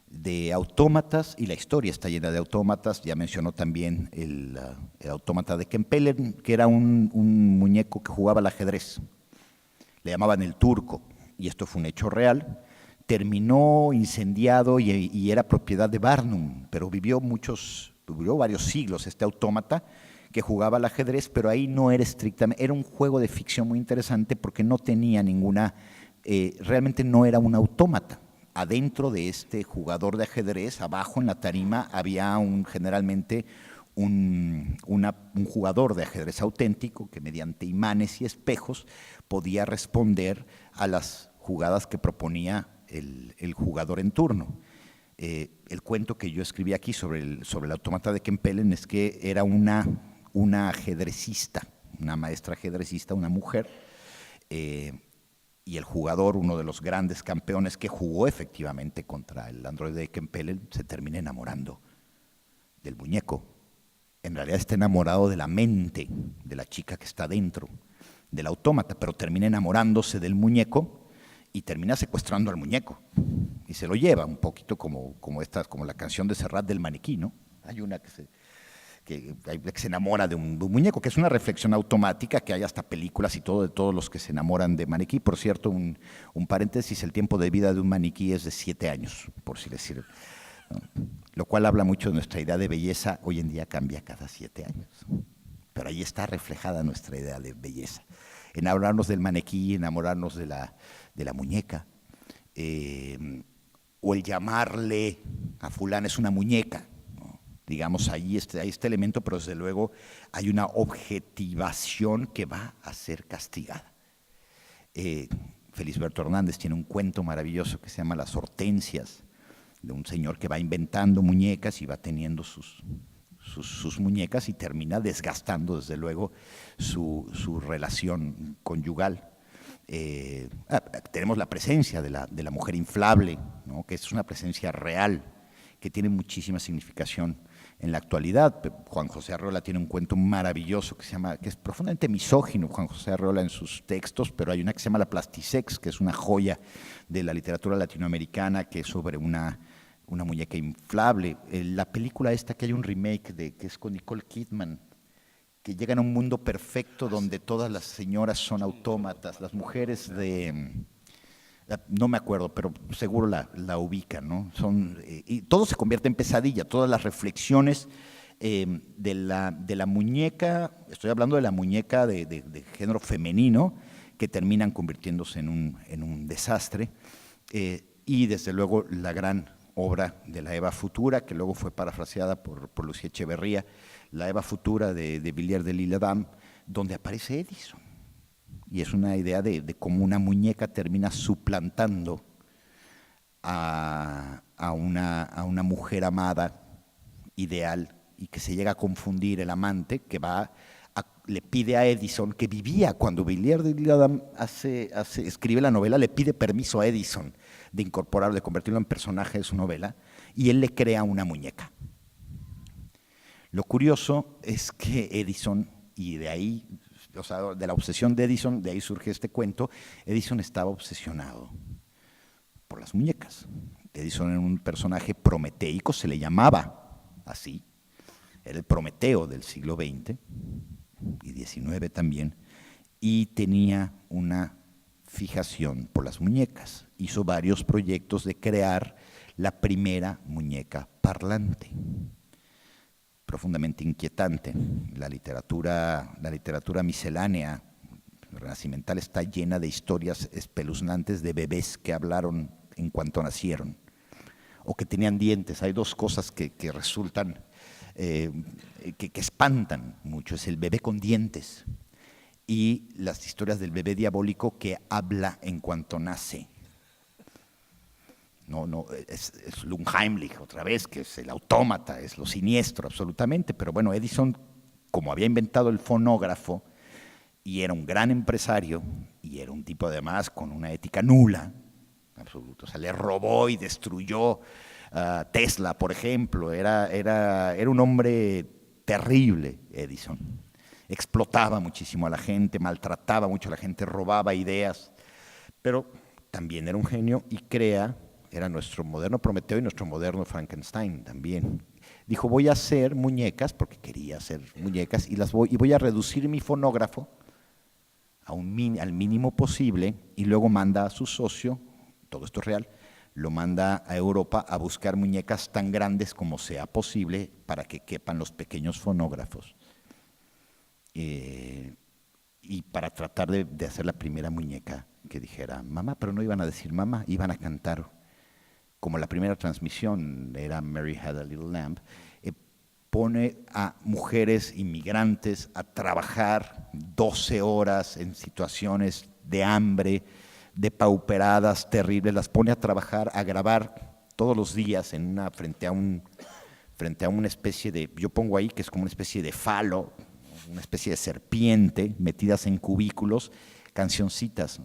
de autómatas y la historia está llena de autómatas. Ya mencionó también el autómata de Kempelen, que era un muñeco que jugaba al ajedrez. Le llamaban el turco, y esto fue un hecho real. Terminó incendiado y era propiedad de Barnum, pero vivió varios siglos este autómata que jugaba al ajedrez, pero ahí no era estrictamente, era un juego de ficción muy interesante porque no tenía realmente no era un autómata. Adentro de este jugador de ajedrez, abajo en la tarima, había generalmente un jugador de ajedrez auténtico que mediante imanes y espejos podía responder a las jugadas que proponía el jugador en turno. El cuento que yo escribí aquí sobre el autómata de Kempelen es que era una ajedrecista, una maestra ajedrecista, una mujer, y el jugador, uno de los grandes campeones que jugó efectivamente contra el androide de Kempelen, se termina enamorando del muñeco. En realidad está enamorado de la mente de la chica que está dentro del autómata, pero termina enamorándose del muñeco y termina secuestrando al muñeco y se lo lleva, un poquito como la canción de Serrat del maniquí, ¿no? Hay una que se enamora de un muñeco, que es una reflexión automática, que hay hasta películas y todo de todos los que se enamoran de maniquí. Por cierto, un paréntesis, el tiempo de vida de un maniquí es de 7 años, por si les sirve, ¿no? Lo cual habla mucho de nuestra idea de belleza. Hoy en día cambia cada 7 años, pero ahí está reflejada nuestra idea de belleza. Enamorarnos del maniquí, enamorarnos de la muñeca, o el llamarle a fulana es una muñeca, ¿no? Digamos, hay este elemento, pero desde luego hay una objetivación que va a ser castigada. Felisberto Hernández tiene un cuento maravilloso que se llama Las Hortensias, de un señor que va inventando muñecas y va teniendo sus muñecas y termina desgastando, desde luego, su relación conyugal. Tenemos la presencia de la mujer inflable, ¿no? Que es una presencia real, que tiene muchísima significación en la actualidad. Juan José Arreola tiene un cuento maravilloso que es profundamente misógino, Juan José Arreola, en sus textos, pero hay una que se llama La Plastisex, que es una joya de la literatura latinoamericana, que es sobre una muñeca inflable. La película esta, que hay un remake que es con Nicole Kidman, que llegan a un mundo perfecto donde todas las señoras son autómatas, las mujeres no me acuerdo, pero seguro la ubican, ¿no? Y todo se convierte en pesadilla, todas las reflexiones de la muñeca, estoy hablando de la muñeca de género femenino, que terminan convirtiéndose en un desastre, y desde luego la gran obra de la Eva Futura, que luego fue parafraseada por Lucía Echeverría, la Eva Futura de Villiers de l'Isle-Adam, donde aparece Edison. Y es una idea de cómo una muñeca termina suplantando a una mujer amada, ideal, y que se llega a confundir el amante, que le pide a Edison, que vivía cuando Villiers de l'Isle-Adam escribe la novela, le pide permiso a Edison de incorporarlo, de convertirlo en personaje de su novela, y él le crea una muñeca. Lo curioso es que Edison, y de ahí, o sea, de la obsesión de Edison, de ahí surge este cuento, Edison estaba obsesionado por las muñecas. Edison era un personaje prometeico, se le llamaba así, era el Prometeo del siglo XX y XIX también, y tenía una fijación por las muñecas. Hizo varios proyectos de crear la primera muñeca parlante. Profundamente inquietante. La literatura miscelánea renacimental está llena de historias espeluznantes de bebés que hablaron en cuanto nacieron o que tenían dientes. Hay dos cosas que resultan, que espantan mucho. Es el bebé con dientes y las historias del bebé diabólico que habla en cuanto nace. No, es Lungheimlich otra vez, que es el autómata, es lo siniestro absolutamente, pero bueno, Edison, como había inventado el fonógrafo y era un gran empresario y era un tipo además con una ética nula, absoluto, o sea, le robó y destruyó Tesla, por ejemplo, era un hombre terrible, Edison. Explotaba muchísimo a la gente, maltrataba mucho a la gente, robaba ideas, pero también era un genio y era nuestro moderno Prometeo y nuestro moderno Frankenstein también. Dijo, voy a hacer muñecas, porque quería hacer muñecas, y voy a reducir mi fonógrafo al mínimo posible, y luego manda a su socio, todo esto es real, lo manda a Europa a buscar muñecas tan grandes como sea posible para que quepan los pequeños fonógrafos. Y para tratar de hacer la primera muñeca que dijera mamá, pero no iban a decir mamá, iban a cantar. Como la primera transmisión era Mary Had a Little Lamb, pone a mujeres inmigrantes a trabajar 12 horas en situaciones de hambre, depauperadas, terribles, las pone a trabajar, a grabar todos los días frente a una especie de, yo pongo ahí que es como una especie de falo, una especie de serpiente, metidas en cubículos, cancioncitas,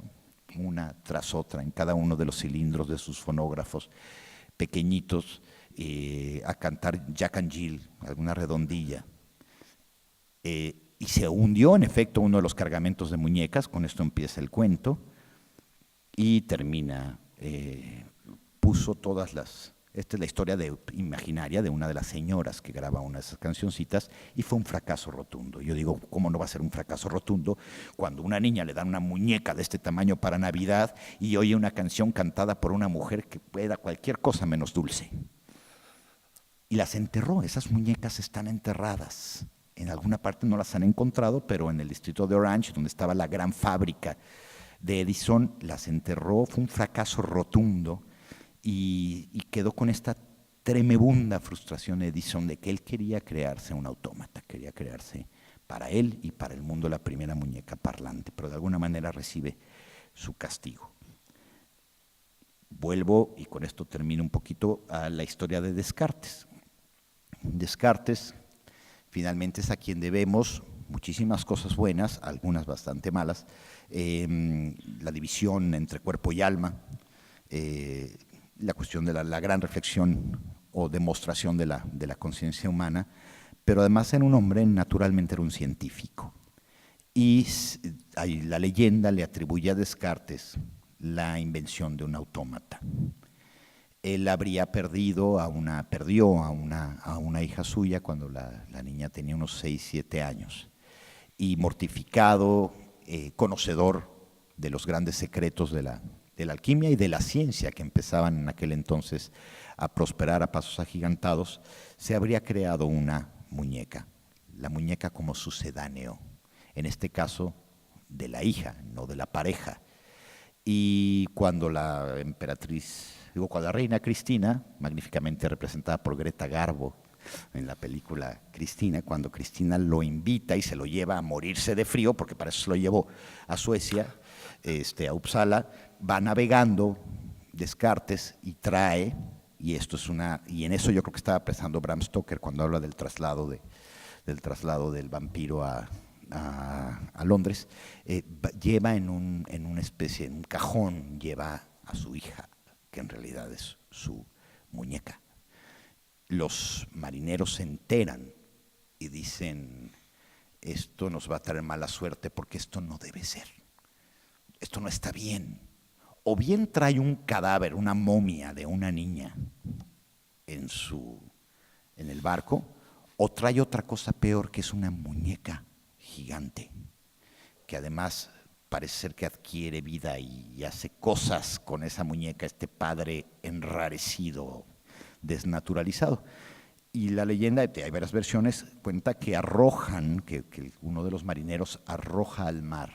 una tras otra, en cada uno de los cilindros de sus fonógrafos pequeñitos, a cantar Jack and Jill, alguna redondilla. Y se hundió, en efecto, uno de los cargamentos de muñecas, con esto empieza el cuento, y termina, puso todas las... Esta es la historia imaginaria de una de las señoras que graba una de esas cancioncitas y fue un fracaso rotundo. Yo digo, ¿cómo no va a ser un fracaso rotundo cuando una niña le dan una muñeca de este tamaño para Navidad y oye una canción cantada por una mujer que era cualquier cosa menos dulce? Y las enterró, esas muñecas están enterradas. En alguna parte no las han encontrado, pero en el distrito de Orange, donde estaba la gran fábrica de Edison, las enterró, fue un fracaso rotundo. Y quedó con esta tremenda frustración Edison de que él quería crearse un autómata, quería crearse para él y para el mundo la primera muñeca parlante, pero de alguna manera recibe su castigo. Vuelvo, y con esto termino un poquito, a la historia de Descartes. Descartes finalmente es a quien debemos muchísimas cosas buenas, algunas bastante malas, la división entre cuerpo y alma, la cuestión de la gran reflexión o demostración de la conciencia humana, pero además era un hombre, naturalmente era un científico. Y la leyenda le atribuye a Descartes la invención de un autómata. Él perdió a una hija suya cuando la niña tenía unos 6, 7 años. Y mortificado, conocedor de los grandes secretos de la alquimia y de la ciencia que empezaban en aquel entonces a prosperar a pasos agigantados, se habría creado una muñeca, la muñeca como sucedáneo, en este caso de la hija, no de la pareja. Y cuando la reina Cristina, magníficamente representada por Greta Garbo en la película Cristina, cuando Cristina lo invita y se lo lleva a morirse de frío, porque para eso se lo llevó a Suecia, a Uppsala, va navegando Descartes y trae, y en eso yo creo que estaba pensando Bram Stoker cuando habla del traslado del vampiro a Londres, lleva en una especie, en un cajón, lleva a su hija, que en realidad es su muñeca. Los marineros se enteran y dicen, esto nos va a traer mala suerte porque esto no debe ser, esto no está bien. O bien trae un cadáver, una momia de una niña en el barco, o trae otra cosa peor, que es una muñeca gigante, que además parece ser que adquiere vida y hace cosas con esa muñeca, este padre enrarecido, desnaturalizado. Y la leyenda, hay varias versiones, cuenta que arrojan, que uno de los marineros arroja al mar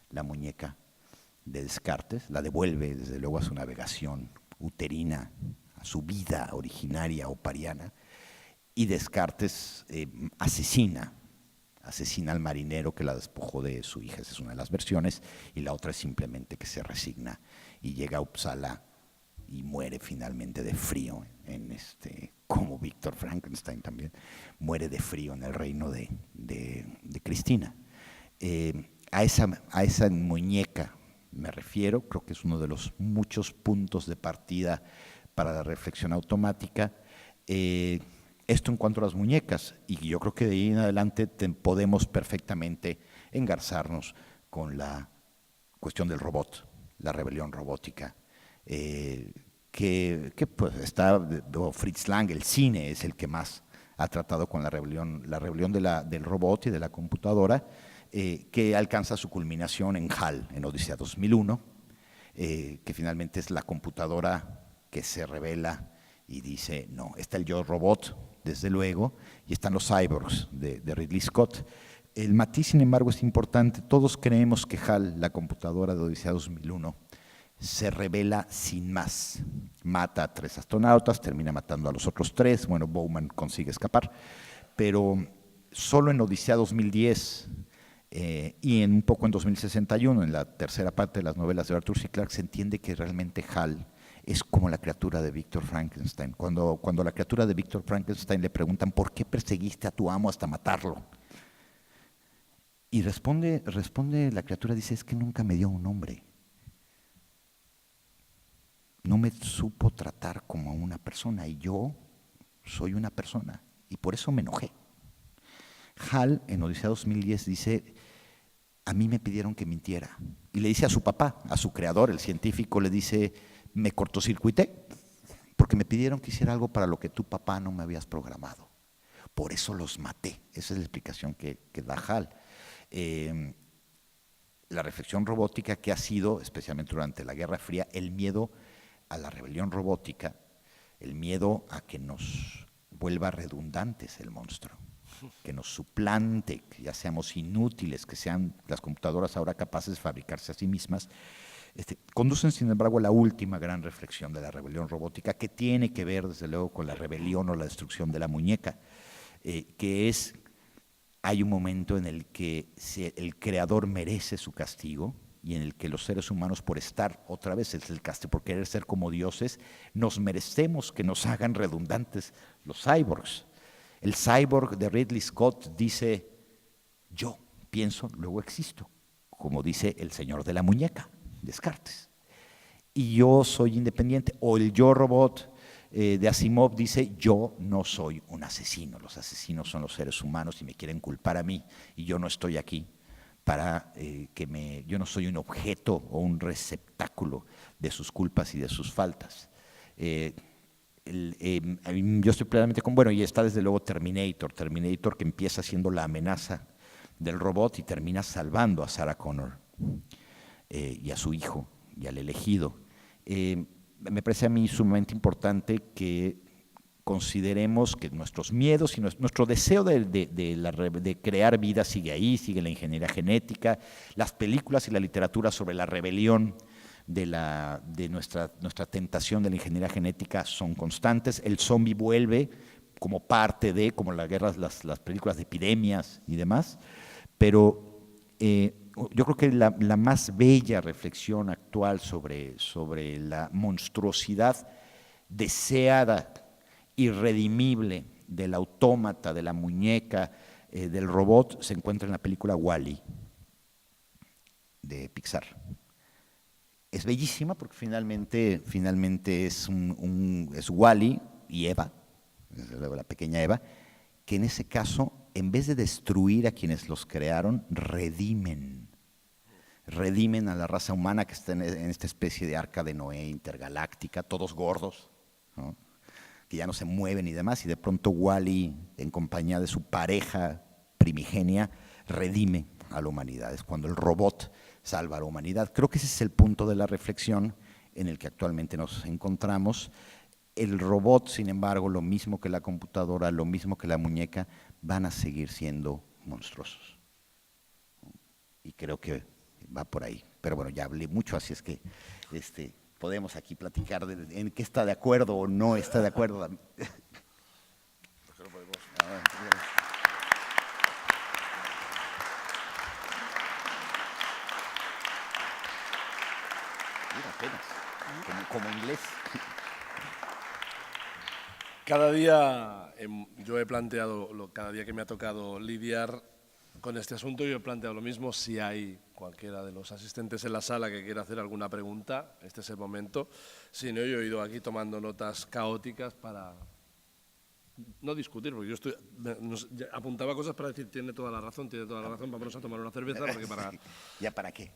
la muñeca de Descartes, la devuelve desde luego a su navegación uterina, a su vida originaria opariana, y Descartes asesina al marinero que la despojó de su hija. Esa es una de las versiones, y la otra es simplemente que se resigna y llega a Uppsala y muere finalmente de frío, como Víctor Frankenstein también, muere de frío en el reino de Cristina. A esa muñeca me refiero, creo que es uno de los muchos puntos de partida para la reflexión automática. Esto en cuanto a las muñecas, y yo creo que de ahí en adelante podemos perfectamente engarzarnos con la cuestión del robot, la rebelión robótica, que pues Fritz Lang, el cine, es el que más ha tratado con la rebelión del robot y de la computadora, que alcanza su culminación en HAL, en Odisea 2001, que finalmente es la computadora que se revela y dice, no, está el yo robot, desde luego, y están los cyborgs de Ridley Scott. El matiz, sin embargo, es importante. Todos creemos que HAL, la computadora de Odisea 2001, se revela sin más. Mata a 3 astronautas, termina matando a los otros 3. Bueno, Bowman consigue escapar, pero solo en Odisea 2010 y un poco en 2061, en la tercera parte de las novelas de Arthur C. Clarke, se entiende que realmente HAL es como la criatura de Víctor Frankenstein. Cuando la criatura de Víctor Frankenstein le preguntan ¿por qué perseguiste a tu amo hasta matarlo? Y responde la criatura, dice, es que nunca me dio un nombre. No me supo tratar como a una persona, y yo soy una persona, y por eso me enojé. HAL, en Odisea 2010, dice, a mí me pidieron que mintiera. Y le dice a su papá, a su creador, el científico, le dice, me cortocircuité, porque me pidieron que hiciera algo para lo que tu papá no me habías programado. Por eso los maté. Esa es la explicación que da HAL. La reflexión robótica que ha sido, especialmente durante la Guerra Fría, el miedo a la rebelión robótica, el miedo a que nos vuelva redundantes el monstruo, que nos suplante, que ya seamos inútiles, que sean las computadoras ahora capaces de fabricarse a sí mismas, conducen, sin embargo, a la última gran reflexión de la rebelión robótica, que tiene que ver, desde luego, con la rebelión o la destrucción de la muñeca, que es, hay un momento en el que el creador merece su castigo, y en el que los seres humanos, por estar, otra vez es el castigo, por querer ser como dioses, nos merecemos que nos hagan redundantes los cyborgs. El cyborg de Ridley Scott dice, yo pienso, luego existo, como dice el señor de la muñeca, Descartes. Y yo soy independiente. O el yo robot de Asimov dice, yo no soy un asesino, los asesinos son los seres humanos y me quieren culpar a mí, y yo no estoy aquí para yo no soy un objeto o un receptáculo de sus culpas y de sus faltas. Yo estoy plenamente y está desde luego Terminator que empieza siendo la amenaza del robot y termina salvando a Sarah Connor y a su hijo y al elegido. Me parece a mí sumamente importante que consideremos que nuestros miedos y nuestro deseo de crear vida sigue ahí, sigue la ingeniería genética, las películas y la literatura sobre la rebelión de nuestra tentación de la ingeniería genética son constantes. El zombie vuelve como parte como las guerras, las películas de epidemias y demás, pero yo creo que la más bella reflexión actual sobre la monstruosidad deseada, irredimible del autómata, de la muñeca, del robot, se encuentra en la película Wall-E de Pixar. Es bellísima porque finalmente es Wall-E y Eva, desde luego la pequeña Eva, que en ese caso, en vez de destruir a quienes los crearon, redimen a la raza humana que está en esta especie de arca de Noé intergaláctica, todos gordos, ¿no?, que ya no se mueven y demás, y de pronto Wall-E, en compañía de su pareja primigenia, redime a la humanidad. Es cuando el robot salva a la humanidad. Creo que ese es el punto de la reflexión en el que actualmente nos encontramos. El robot, sin embargo, lo mismo que la computadora, lo mismo que la muñeca, van a seguir siendo monstruosos. Y creo que va por ahí. Pero bueno, ya hablé mucho, así es que podemos aquí platicar en qué está de acuerdo o no está de acuerdo. Como inglés. Cada día yo he planteado, cada día que me ha tocado lidiar con este asunto, yo he planteado lo mismo. Si hay cualquiera de los asistentes en la sala que quiera hacer alguna pregunta, este es el momento. Si no, yo he ido aquí tomando notas caóticas para no discutir, porque yo apuntaba cosas para decir, tiene toda la razón, vámonos a tomar una cerveza. Porque ¿Ya para qué?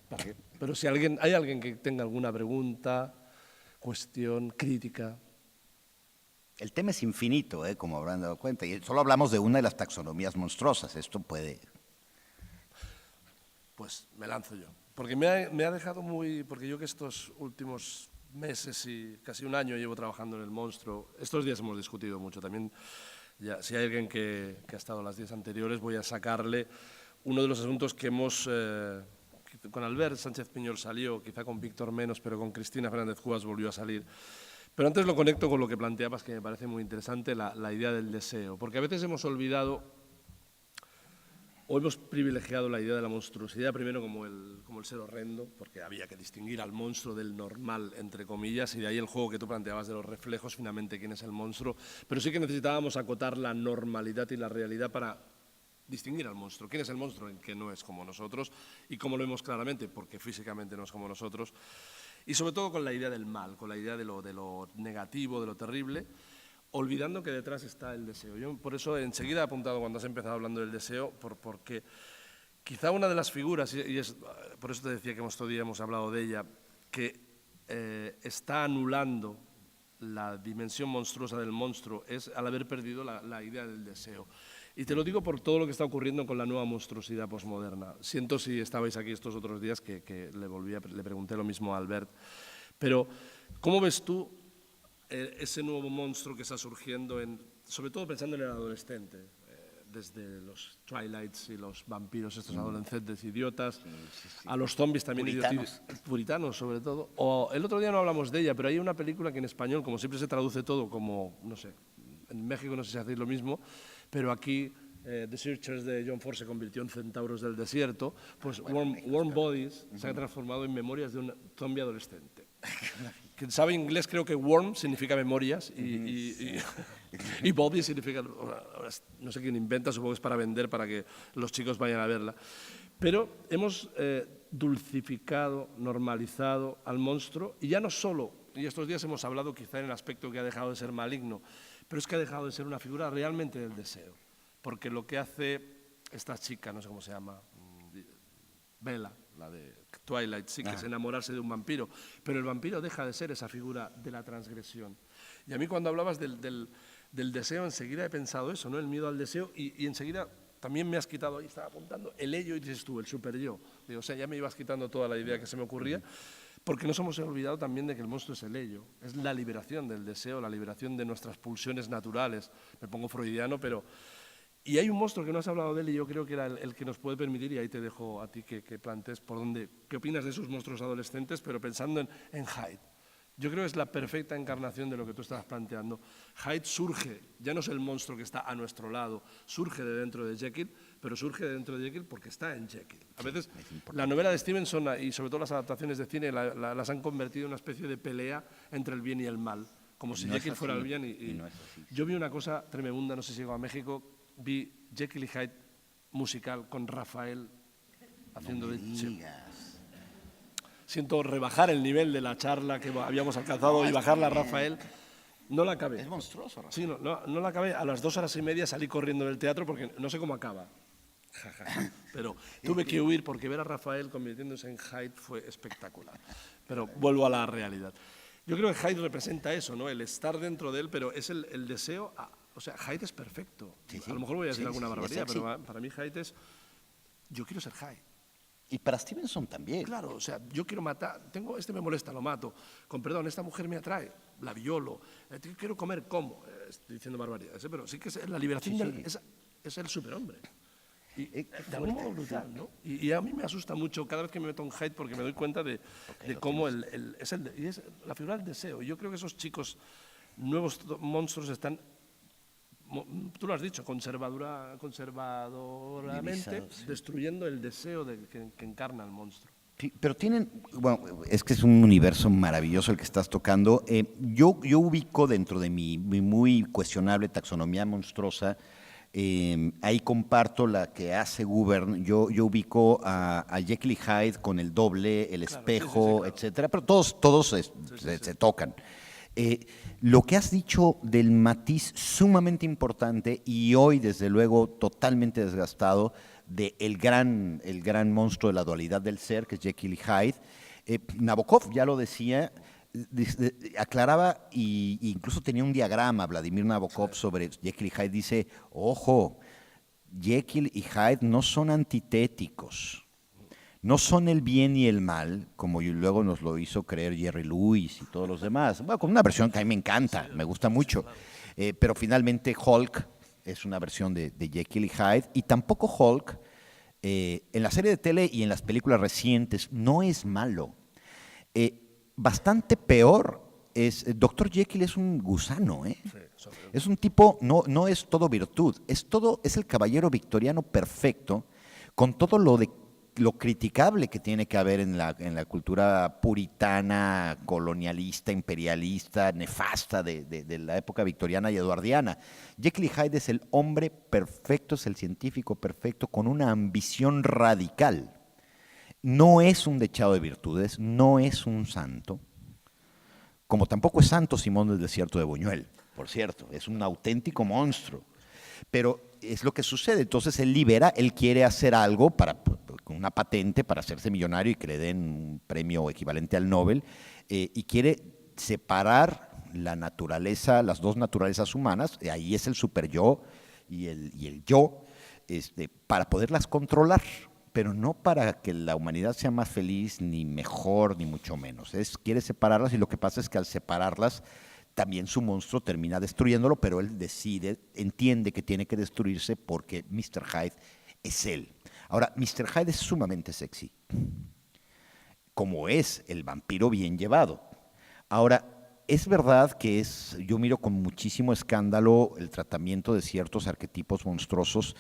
Pero si hay alguien que tenga alguna pregunta, cuestión, crítica. El tema es infinito, como habrán dado cuenta, y solo hablamos de una de las taxonomías monstruosas. Esto puede... Pues me lanzo yo, porque me ha dejado muy... Porque yo que estos últimos meses y casi un año llevo trabajando en el monstruo, estos días hemos discutido mucho también. Ya, si hay alguien que ha estado las 10 anteriores, voy a sacarle uno de los asuntos que hemos... con Albert Sánchez Piñol salió, quizá con Víctor menos, pero con Cristina Fernández Cubas volvió a salir. Pero antes lo conecto con lo que planteabas, que me parece muy interesante, la idea del deseo. Porque a veces hemos olvidado, o hemos privilegiado la idea de la monstruosidad, primero como el ser horrendo, porque había que distinguir al monstruo del normal, entre comillas, y de ahí el juego que tú planteabas de los reflejos, finalmente quién es el monstruo. Pero sí que necesitábamos acotar la normalidad y la realidad para distinguir al monstruo. ¿Quién es el monstruo? En que no es como nosotros, y cómo lo vemos claramente, porque físicamente no es como nosotros. Y sobre todo con la idea del mal, con la idea de lo negativo, de lo terrible, olvidando que detrás está el deseo. Yo por eso enseguida he apuntado cuando has empezado hablando del deseo, porque quizá una de las figuras, por eso te decía que estos días hemos hablado de ella, que está anulando la dimensión monstruosa del monstruo, es al haber perdido la idea del deseo. Y te lo digo por todo lo que está ocurriendo con la nueva monstruosidad posmoderna. Siento si estabais aquí estos otros días que le pregunté lo mismo a Albert. Pero, ¿cómo ves tú ese nuevo monstruo que está surgiendo, sobre todo pensando en el adolescente? Desde los Twilights y los vampiros, estos adolescentes idiotas, a los zombies también puritanos sobre todo. O el otro día no hablamos de ella, pero hay una película que en español, como siempre se traduce todo como, no sé, en México no sé si hacéis lo mismo, pero aquí The Searchers de John Ford se convirtió en Centauros del Desierto, pues Warm Bodies se ha transformado en Memorias de un zombie adolescente. Quien sabe inglés creo que worm significa memorias y body significa, no sé quién inventa, supongo que es para vender, para que los chicos vayan a verla. Pero hemos dulcificado, normalizado al monstruo, y ya no solo, y estos días hemos hablado quizá en el aspecto que ha dejado de ser maligno, pero es que ha dejado de ser una figura realmente del deseo. Porque lo que hace esta chica, no sé cómo se llama, Bella, la de Twilight, sí que es enamorarse de un vampiro, pero el vampiro deja de ser esa figura de la transgresión. Y a mí cuando hablabas del deseo, enseguida he pensado eso, ¿no? El miedo al deseo, y enseguida también me has quitado, ahí estaba apuntando, el ello, y dices tú, el super yo. O sea, ya me ibas quitando toda la idea que se me ocurría, porque nos hemos olvidado también de que el monstruo es el ello, es la liberación del deseo, la liberación de nuestras pulsiones naturales. Me pongo freudiano, pero... Y hay un monstruo que no has hablado de él y yo creo que era el que nos puede permitir, y ahí te dejo a ti que plantees qué opinas de esos monstruos adolescentes, pero pensando en Hyde. Yo creo que es la perfecta encarnación de lo que tú estabas planteando. Hyde surge, ya no es el monstruo que está a nuestro lado, surge de dentro de Jekyll, pero surge de dentro de Jekyll porque está en Jekyll. A veces la novela de Stevenson y sobre todo las adaptaciones de cine las han convertido en una especie de pelea entre el bien y el mal, como si Jekyll fuera el bien. No es así. Yo vi una cosa tremenda, no sé si llegó a México, vi Jekyll y Hyde musical con Rafael haciendo de... Siento rebajar el nivel de la charla que habíamos alcanzado y bajarla a Rafael. No la acabé. Es monstruoso, Rafael. Sí, no la acabé. A las 2 horas y media salí corriendo del teatro porque no sé cómo acaba. Pero tuve que huir porque ver a Rafael convirtiéndose en Hyde fue espectacular. Pero vuelvo a la realidad. Yo creo que Hyde representa eso, ¿no? El estar dentro de él, pero es el deseo... O sea, Hyde es perfecto. A lo mejor voy a decir alguna barbaridad, pero para mí Hyde es... Yo quiero ser Hyde. Y para Stevenson también. Claro, o sea, yo quiero matar, me molesta, lo mato. Con perdón, esta mujer me atrae, la violo. Quiero comer, como. Estoy diciendo barbaridades, pero sí que es la liberación es el superhombre. Y de algún modo brutal, ¿no? Y a mí me asusta mucho cada vez que me meto en hate porque me doy cuenta de cómo es la figura del deseo. Y yo creo que esos chicos, nuevos monstruos, están, tú lo has dicho, conservadoramente destruyendo el deseo que encarna el monstruo. Sí, pero tienen, bueno, es que es un universo maravilloso el que estás tocando. Yo ubico dentro de mi muy cuestionable taxonomía monstruosa, ahí comparto la que hace Gubern. Yo ubico a Jekyll y Hyde con el doble, el espejo, claro. Etcétera, pero todos se tocan. Lo que has dicho del matiz sumamente importante y hoy, desde luego, totalmente desgastado, de el gran monstruo de la dualidad del ser, que es Jekyll y Hyde. Nabokov ya lo decía, aclaraba e incluso tenía un diagrama, Vladimir Nabokov, sobre Jekyll y Hyde. Dice, ojo, Jekyll y Hyde no son antitéticos, no son el bien y el mal, como luego nos lo hizo creer Jerry Lewis y todos los demás. Bueno, con una versión que a mí me encanta, me gusta mucho, pero finalmente Hulk es una versión de Jekyll y Hyde, y tampoco Hulk, en la serie de tele y en las películas recientes, no es malo. Bastante peor es, Dr. Jekyll es un gusano, es un tipo, no es todo virtud, es el caballero victoriano perfecto, con todo lo criticable que tiene que haber en la cultura puritana, colonialista, imperialista, nefasta de la época victoriana y eduardiana. Jekyll y Hyde es el hombre perfecto, es el científico perfecto, con una ambición radical. No es un dechado de virtudes, no es un santo, como tampoco es santo Simón del Desierto de Buñuel, por cierto, es un auténtico monstruo. Pero es lo que sucede, entonces él quiere hacer algo con una patente para hacerse millonario y que le den un premio equivalente al Nobel, y quiere separar la naturaleza, las dos naturalezas humanas, ahí es el superyo y el yo, para poderlas controlar, pero no para que la humanidad sea más feliz, ni mejor, ni mucho menos. Quiere separarlas, y lo que pasa es que al separarlas, también su monstruo termina destruyéndolo, pero él entiende que tiene que destruirse porque Mr. Hyde es él. Ahora, Mr. Hyde es sumamente sexy, como es el vampiro bien llevado. Ahora, es verdad que yo miro con muchísimo escándalo el tratamiento de ciertos arquetipos monstruosos,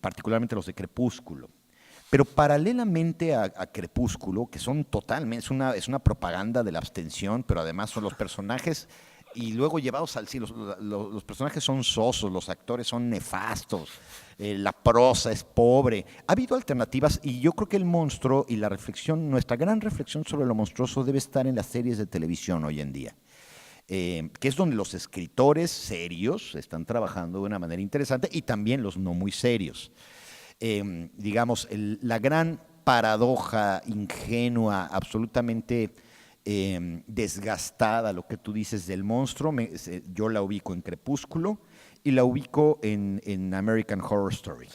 particularmente los de Crepúsculo. Pero paralelamente a Crepúsculo, que son totalmente, es una propaganda de la abstención, pero además son los personajes, y luego llevados al cielo, los personajes son sosos, los actores son nefastos, la prosa es pobre. Ha habido alternativas, y yo creo que el monstruo y la reflexión, nuestra gran reflexión sobre lo monstruoso debe estar en las series de televisión hoy en día. Que es donde los escritores serios están trabajando de una manera interesante, y también los no muy serios. Digamos, la gran paradoja ingenua, absolutamente desgastada, lo que tú dices del monstruo, yo la ubico en Crepúsculo y la ubico en American Horror Story,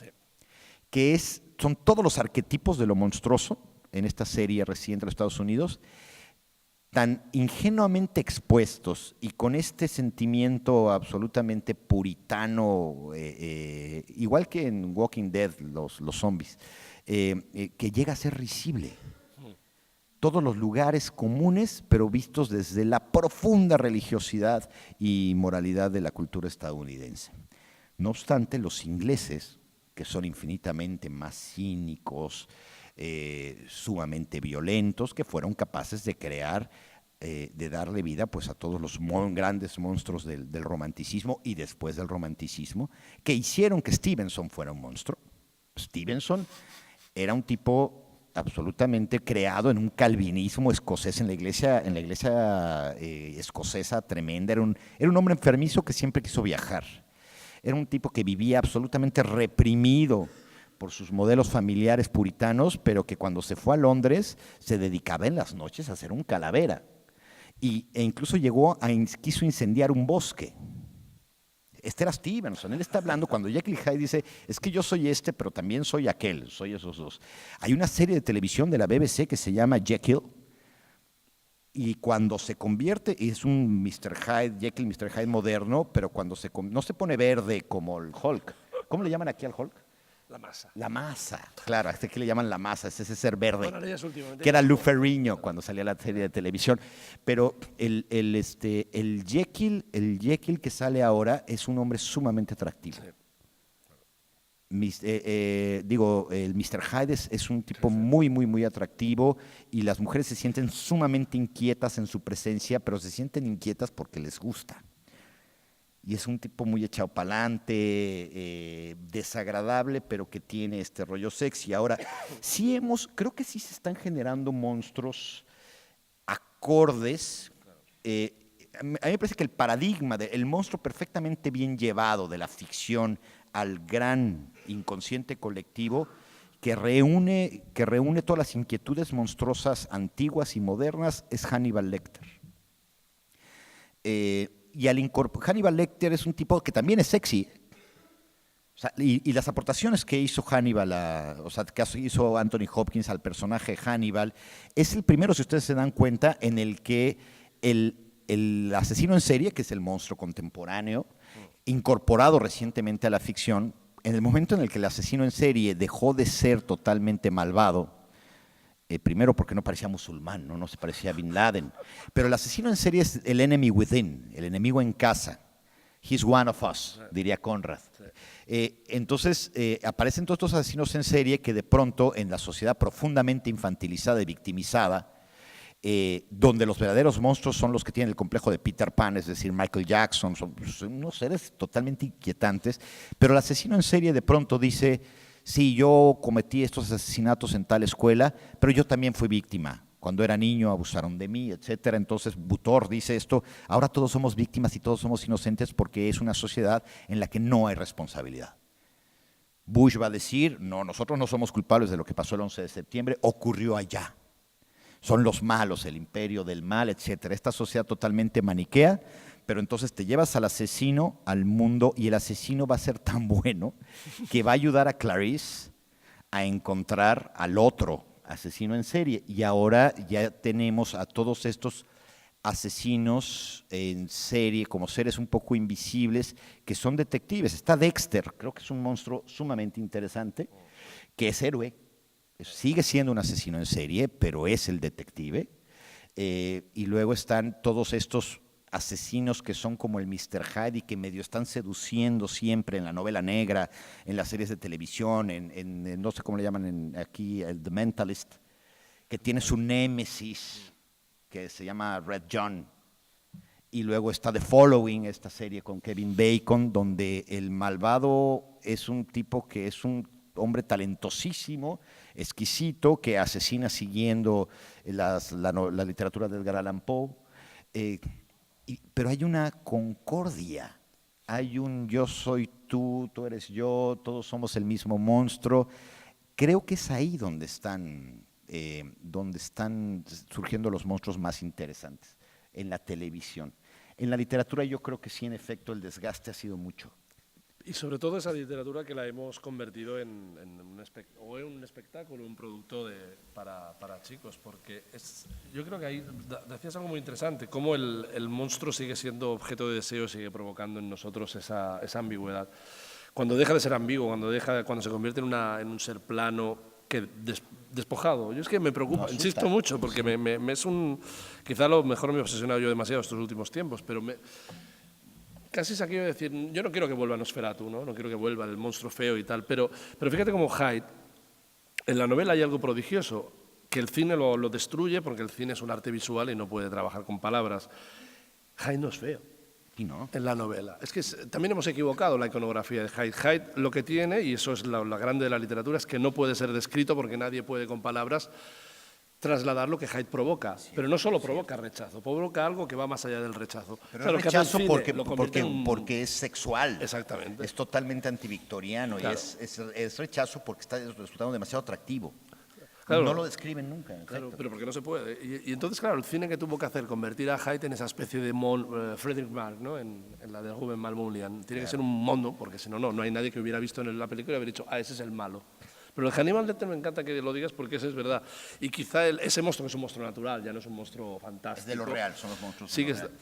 que son todos los arquetipos de lo monstruoso en esta serie reciente de los Estados Unidos, tan ingenuamente expuestos y con este sentimiento absolutamente puritano, igual que en Walking Dead, los zombies, que llega a ser risible. Todos los lugares comunes, pero vistos desde la profunda religiosidad y moralidad de la cultura estadounidense. No obstante, los ingleses, que son infinitamente más cínicos, sumamente violentos, que fueron capaces de crear, de darle vida pues, a todos los grandes monstruos del romanticismo y después del romanticismo, que hicieron que Stevenson fuera un monstruo. Stevenson era un tipo absolutamente creado en un calvinismo escocés, en la iglesia escocesa tremenda. Era un hombre enfermizo que siempre quiso viajar. Era un tipo que vivía absolutamente reprimido por sus modelos familiares puritanos, pero que cuando se fue a Londres se dedicaba en las noches a hacer un calavera. E incluso quiso incendiar un bosque. Esther Stevenson. Él está hablando, cuando Jekyll y Hyde dice, es que yo soy este, pero también soy aquel, soy esos dos. Hay una serie de televisión de la BBC que se llama Jekyll, y cuando se convierte, es un Mr. Hyde, Jekyll, Mr. Hyde moderno, pero cuando no se pone verde como el Hulk. ¿Cómo le llaman aquí al Hulk? La masa. La masa, claro, a este que le llaman la masa, es ese ser verde, Bueno, que era Lou Ferrigno cuando salía la serie de televisión. Pero el Jekyll que sale ahora es un hombre sumamente atractivo. Sí. El Mr. Hyde es un tipo muy, muy, muy atractivo, y las mujeres se sienten sumamente inquietas en su presencia, pero se sienten inquietas porque les gusta. Y es un tipo muy echado para adelante, desagradable, pero que tiene este rollo sexy. Ahora, creo que sí se están generando monstruos acordes. A mí me parece que el paradigma del monstruo perfectamente bien llevado de la ficción al gran inconsciente colectivo que reúne todas las inquietudes monstruosas antiguas y modernas es Hannibal Lecter. Hannibal Lecter es un tipo que también es sexy. O sea, y las aportaciones que hizo Hannibal, que hizo Anthony Hopkins al personaje Hannibal, es el primero, si ustedes se dan cuenta, en el que el asesino en serie, que es el monstruo contemporáneo, incorporado recientemente a la ficción, en el momento en el que el asesino en serie dejó de ser totalmente malvado, primero porque no parecía musulmán, no se parecía a Bin Laden, pero el asesino en serie es el enemy within, el enemigo en casa. He's one of us, diría Conrad. Entonces aparecen todos estos asesinos en serie que de pronto en la sociedad profundamente infantilizada y victimizada, donde los verdaderos monstruos son los que tienen el complejo de Peter Pan, es decir, Michael Jackson, son unos seres totalmente inquietantes, pero el asesino en serie de pronto dice, sí, yo cometí estos asesinatos en tal escuela, pero yo también fui víctima. Cuando era niño abusaron de mí, etcétera. Entonces Butor dice esto, ahora todos somos víctimas y todos somos inocentes porque es una sociedad en la que no hay responsabilidad. Bush va a decir, no, nosotros no somos culpables de lo que pasó el 11 de septiembre, ocurrió allá. Son los malos, el imperio del mal, etcétera. Esta sociedad totalmente maniquea, pero entonces te llevas al asesino al mundo y el asesino va a ser tan bueno que va a ayudar a Clarice a encontrar al otro asesino en serie. Y ahora ya tenemos a todos estos asesinos en serie como seres un poco invisibles que son detectives. Está Dexter, creo que es un monstruo sumamente interesante, que es héroe. Sigue siendo un asesino en serie, pero es el detective. Y luego están todos estos asesinos que son como el Mr. Hyde y que medio están seduciendo siempre en la novela negra, en las series de televisión, en no sé cómo le llaman aquí, el The Mentalist, que tiene su némesis, que se llama Red John. Y luego está The Following, esta serie con Kevin Bacon, donde el malvado es un tipo que es un hombre talentosísimo, exquisito, que asesina siguiendo la literatura de Edgar Allan Poe. Pero hay una concordia, hay un yo soy tú, tú eres yo, todos somos el mismo monstruo. Creo que es ahí donde están surgiendo los monstruos más interesantes, en la televisión. En la literatura yo creo que sí, en efecto, el desgaste ha sido mucho. Y sobre todo esa literatura que la hemos convertido en un espectáculo, un producto para chicos, porque yo creo que ahí decías algo muy interesante, cómo el monstruo sigue siendo objeto de deseo, sigue provocando en nosotros esa ambigüedad. Cuando deja de ser ambiguo, cuando se convierte en un ser plano, despojado. Yo es que me preocupa, insisto mucho, porque quizá lo mejor me he obsesionado yo demasiado estos últimos tiempos, pero casi es aquello de decir, yo no quiero que vuelva Nosferatu, no quiero que vuelva el monstruo feo y tal, pero fíjate cómo Hyde, en la novela hay algo prodigioso, que el cine lo destruye porque el cine es un arte visual y no puede trabajar con palabras. Hyde no es feo. ¿Y no? En la novela. Es que también hemos equivocado la iconografía de Hyde. Hyde lo que tiene, y eso es la grande de la literatura, es que no puede ser descrito porque nadie puede con palabras trasladar lo que Hyde provoca, pero no solo provoca rechazo, provoca algo que va más allá del rechazo. Pero claro, rechazo porque es sexual. Exactamente. Es totalmente antivictoriano, claro. Y es rechazo porque está resultando demasiado atractivo. Claro. No lo describen nunca. Claro, pero porque no se puede. Y entonces, claro, el cine que tuvo que hacer, convertir a Hyde en esa especie de Frederick Mark, ¿no? en la de Ruben Malmunian. Tiene que ser un mono, porque si no, no hay nadie que hubiera visto en la película y hubiera dicho, ese es el malo. Pero el Hannibal Lecter me encanta que lo digas porque eso es verdad. Y quizá ese monstruo que es un monstruo natural, ya no es un monstruo fantástico. Es de lo real, son los monstruos sí de que lo real.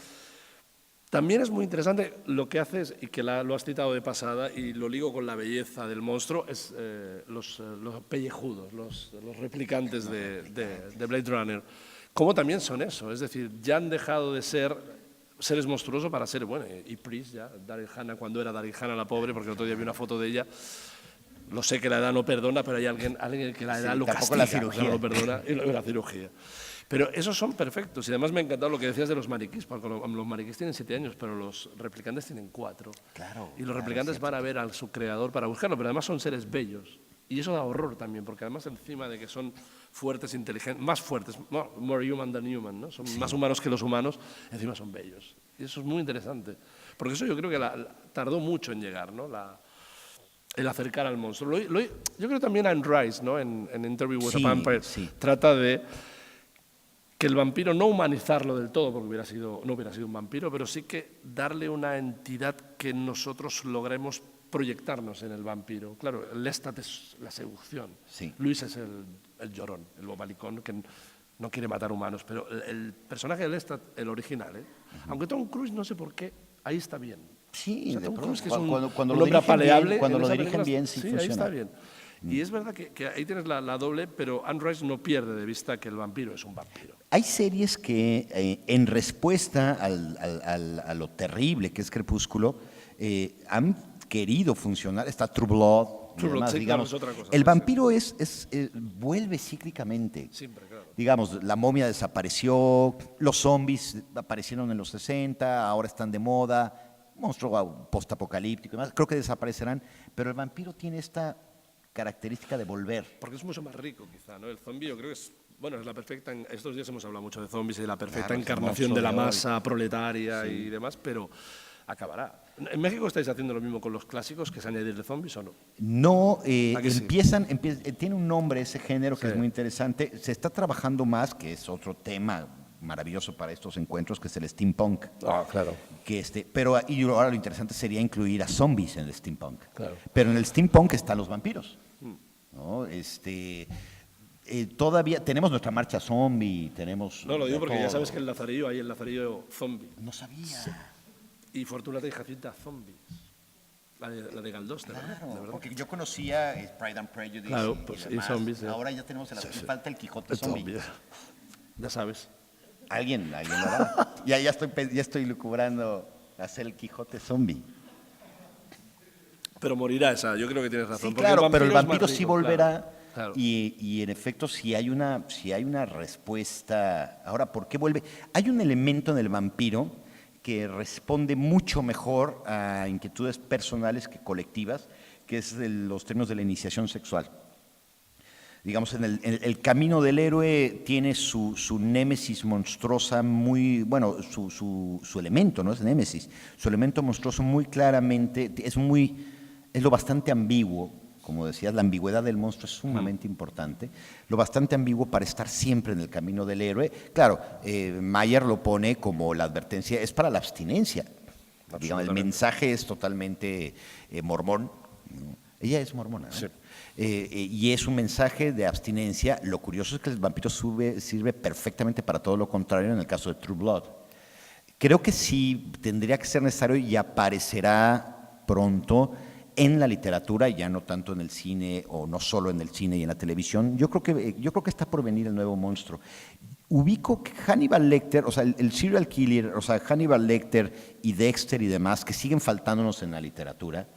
También es muy interesante lo que haces, y que lo has citado de pasada, y lo ligo con la belleza del monstruo, es los pellejudos, los replicantes de Blade Runner. Cómo también son eso, es decir, ya han dejado de ser seres monstruosos para ser, bueno, y Pris ya, Daryl Hannah, cuando era Daryl Hannah la pobre, porque el otro día vi una foto de ella, lo sé que la edad no perdona, pero hay alguien que la edad lo castiga, la cirugía. no lo perdona, y la cirugía. Pero esos son perfectos. Y además me ha encantado lo que decías de los maniquís, porque los maniquís tienen 7 años, pero los replicantes tienen 4. Claro, y los replicantes van a ver a su creador para buscarlo, pero además son seres bellos. Y eso da horror también, porque además encima de que son fuertes, inteligentes, más fuertes, more human than human, ¿no? Son más humanos que los humanos, encima son bellos. Y eso es muy interesante. Porque eso yo creo que tardó mucho en llegar, ¿no? El acercar al monstruo. Yo creo también Anne Rice, ¿no? en Interview with a Vampire, trata de que el vampiro no humanizarlo del todo, porque no hubiera sido un vampiro, pero sí que darle una entidad que nosotros logremos proyectarnos en el vampiro. Claro, el Lestat es la seducción. Sí. Luis es el llorón, el bobalicón, que no quiere matar humanos, pero el personaje de Lestat, el original, aunque Tom Cruise no sé por qué, ahí está bien. Sí, o sea, Tom Cruise, que es cuando un lo hombre apaleable. Cuando lo dirigen bien, sí funciona. Ahí está bien. Y es verdad que ahí tienes la doble, pero Anne Rice no pierde de vista que el vampiro es un vampiro. Hay series que, en respuesta a lo terrible que es Crepúsculo, han querido funcionar. Está True Blood. True Blood, sí, digamos, claro, es otra cosa. el vampiro vuelve cíclicamente. Siempre, claro. Digamos, la momia desapareció, los zombies aparecieron en los 60, ahora están de moda, monstruo postapocalíptico y demás, creo que desaparecerán, pero el vampiro tiene esta característica de volver. Porque es mucho más rico, quizá, ¿no? El zombie yo creo que es la perfecta. Estos días hemos hablado mucho de zombies y de la perfecta encarnación de la masa proletaria y demás, pero acabará. ¿En México estáis haciendo lo mismo con los clásicos, que es añadirle zombies o no? No, tiene un nombre ese género que es muy interesante. Se está trabajando más, que es otro tema maravilloso para estos encuentros, que es el steampunk. Claro. Pero ahora lo interesante sería incluir a zombies en el steampunk. Claro. Pero en el steampunk están los vampiros. ¿No? Todavía tenemos nuestra marcha zombie, tenemos... No, lo digo porque ya sabes que hay el lazarillo zombie. No sabía. Sí. Y Fortunata y Jacinta zombies. La de Galdós, Claro, ¿de verdad? porque yo conocía Pride and Prejudice Claro, pues, y zombies. Ahora ya tenemos falta el Quijote zombie. Ya sabes. Alguien lo hará. ya estoy lucubrando hacer el Quijote zombie. Pero morirá esa, yo creo que tienes razón. Sí, claro, pero el vampiro sí volverá. Claro. Y en efecto, si hay una respuesta. Ahora, ¿por qué vuelve? Hay un elemento en el vampiro que responde mucho mejor a inquietudes personales que colectivas, que es los términos de la iniciación sexual. Digamos, en el camino del héroe tiene su némesis monstruosa muy, bueno, su elemento, no es némesis, su elemento monstruoso muy claramente, es lo bastante ambiguo, como decías, la ambigüedad del monstruo es sumamente importante, lo bastante ambiguo para estar siempre en el camino del héroe. Claro, Mayer lo pone como la advertencia, es para la abstinencia. Digamos, el mensaje es totalmente mormón. Ella es mormona, ¿no? Sí. Y es un mensaje de abstinencia. Lo curioso es que el vampiro sirve perfectamente para todo lo contrario en el caso de True Blood. Creo que sí tendría que ser necesario y aparecerá pronto en la literatura, ya no tanto en el cine, o no solo en el cine y en la televisión. Yo creo que está por venir el nuevo monstruo. Ubico que Hannibal Lecter, o sea, el serial killer, o sea, Hannibal Lecter y Dexter y demás, que siguen faltándonos en la literatura,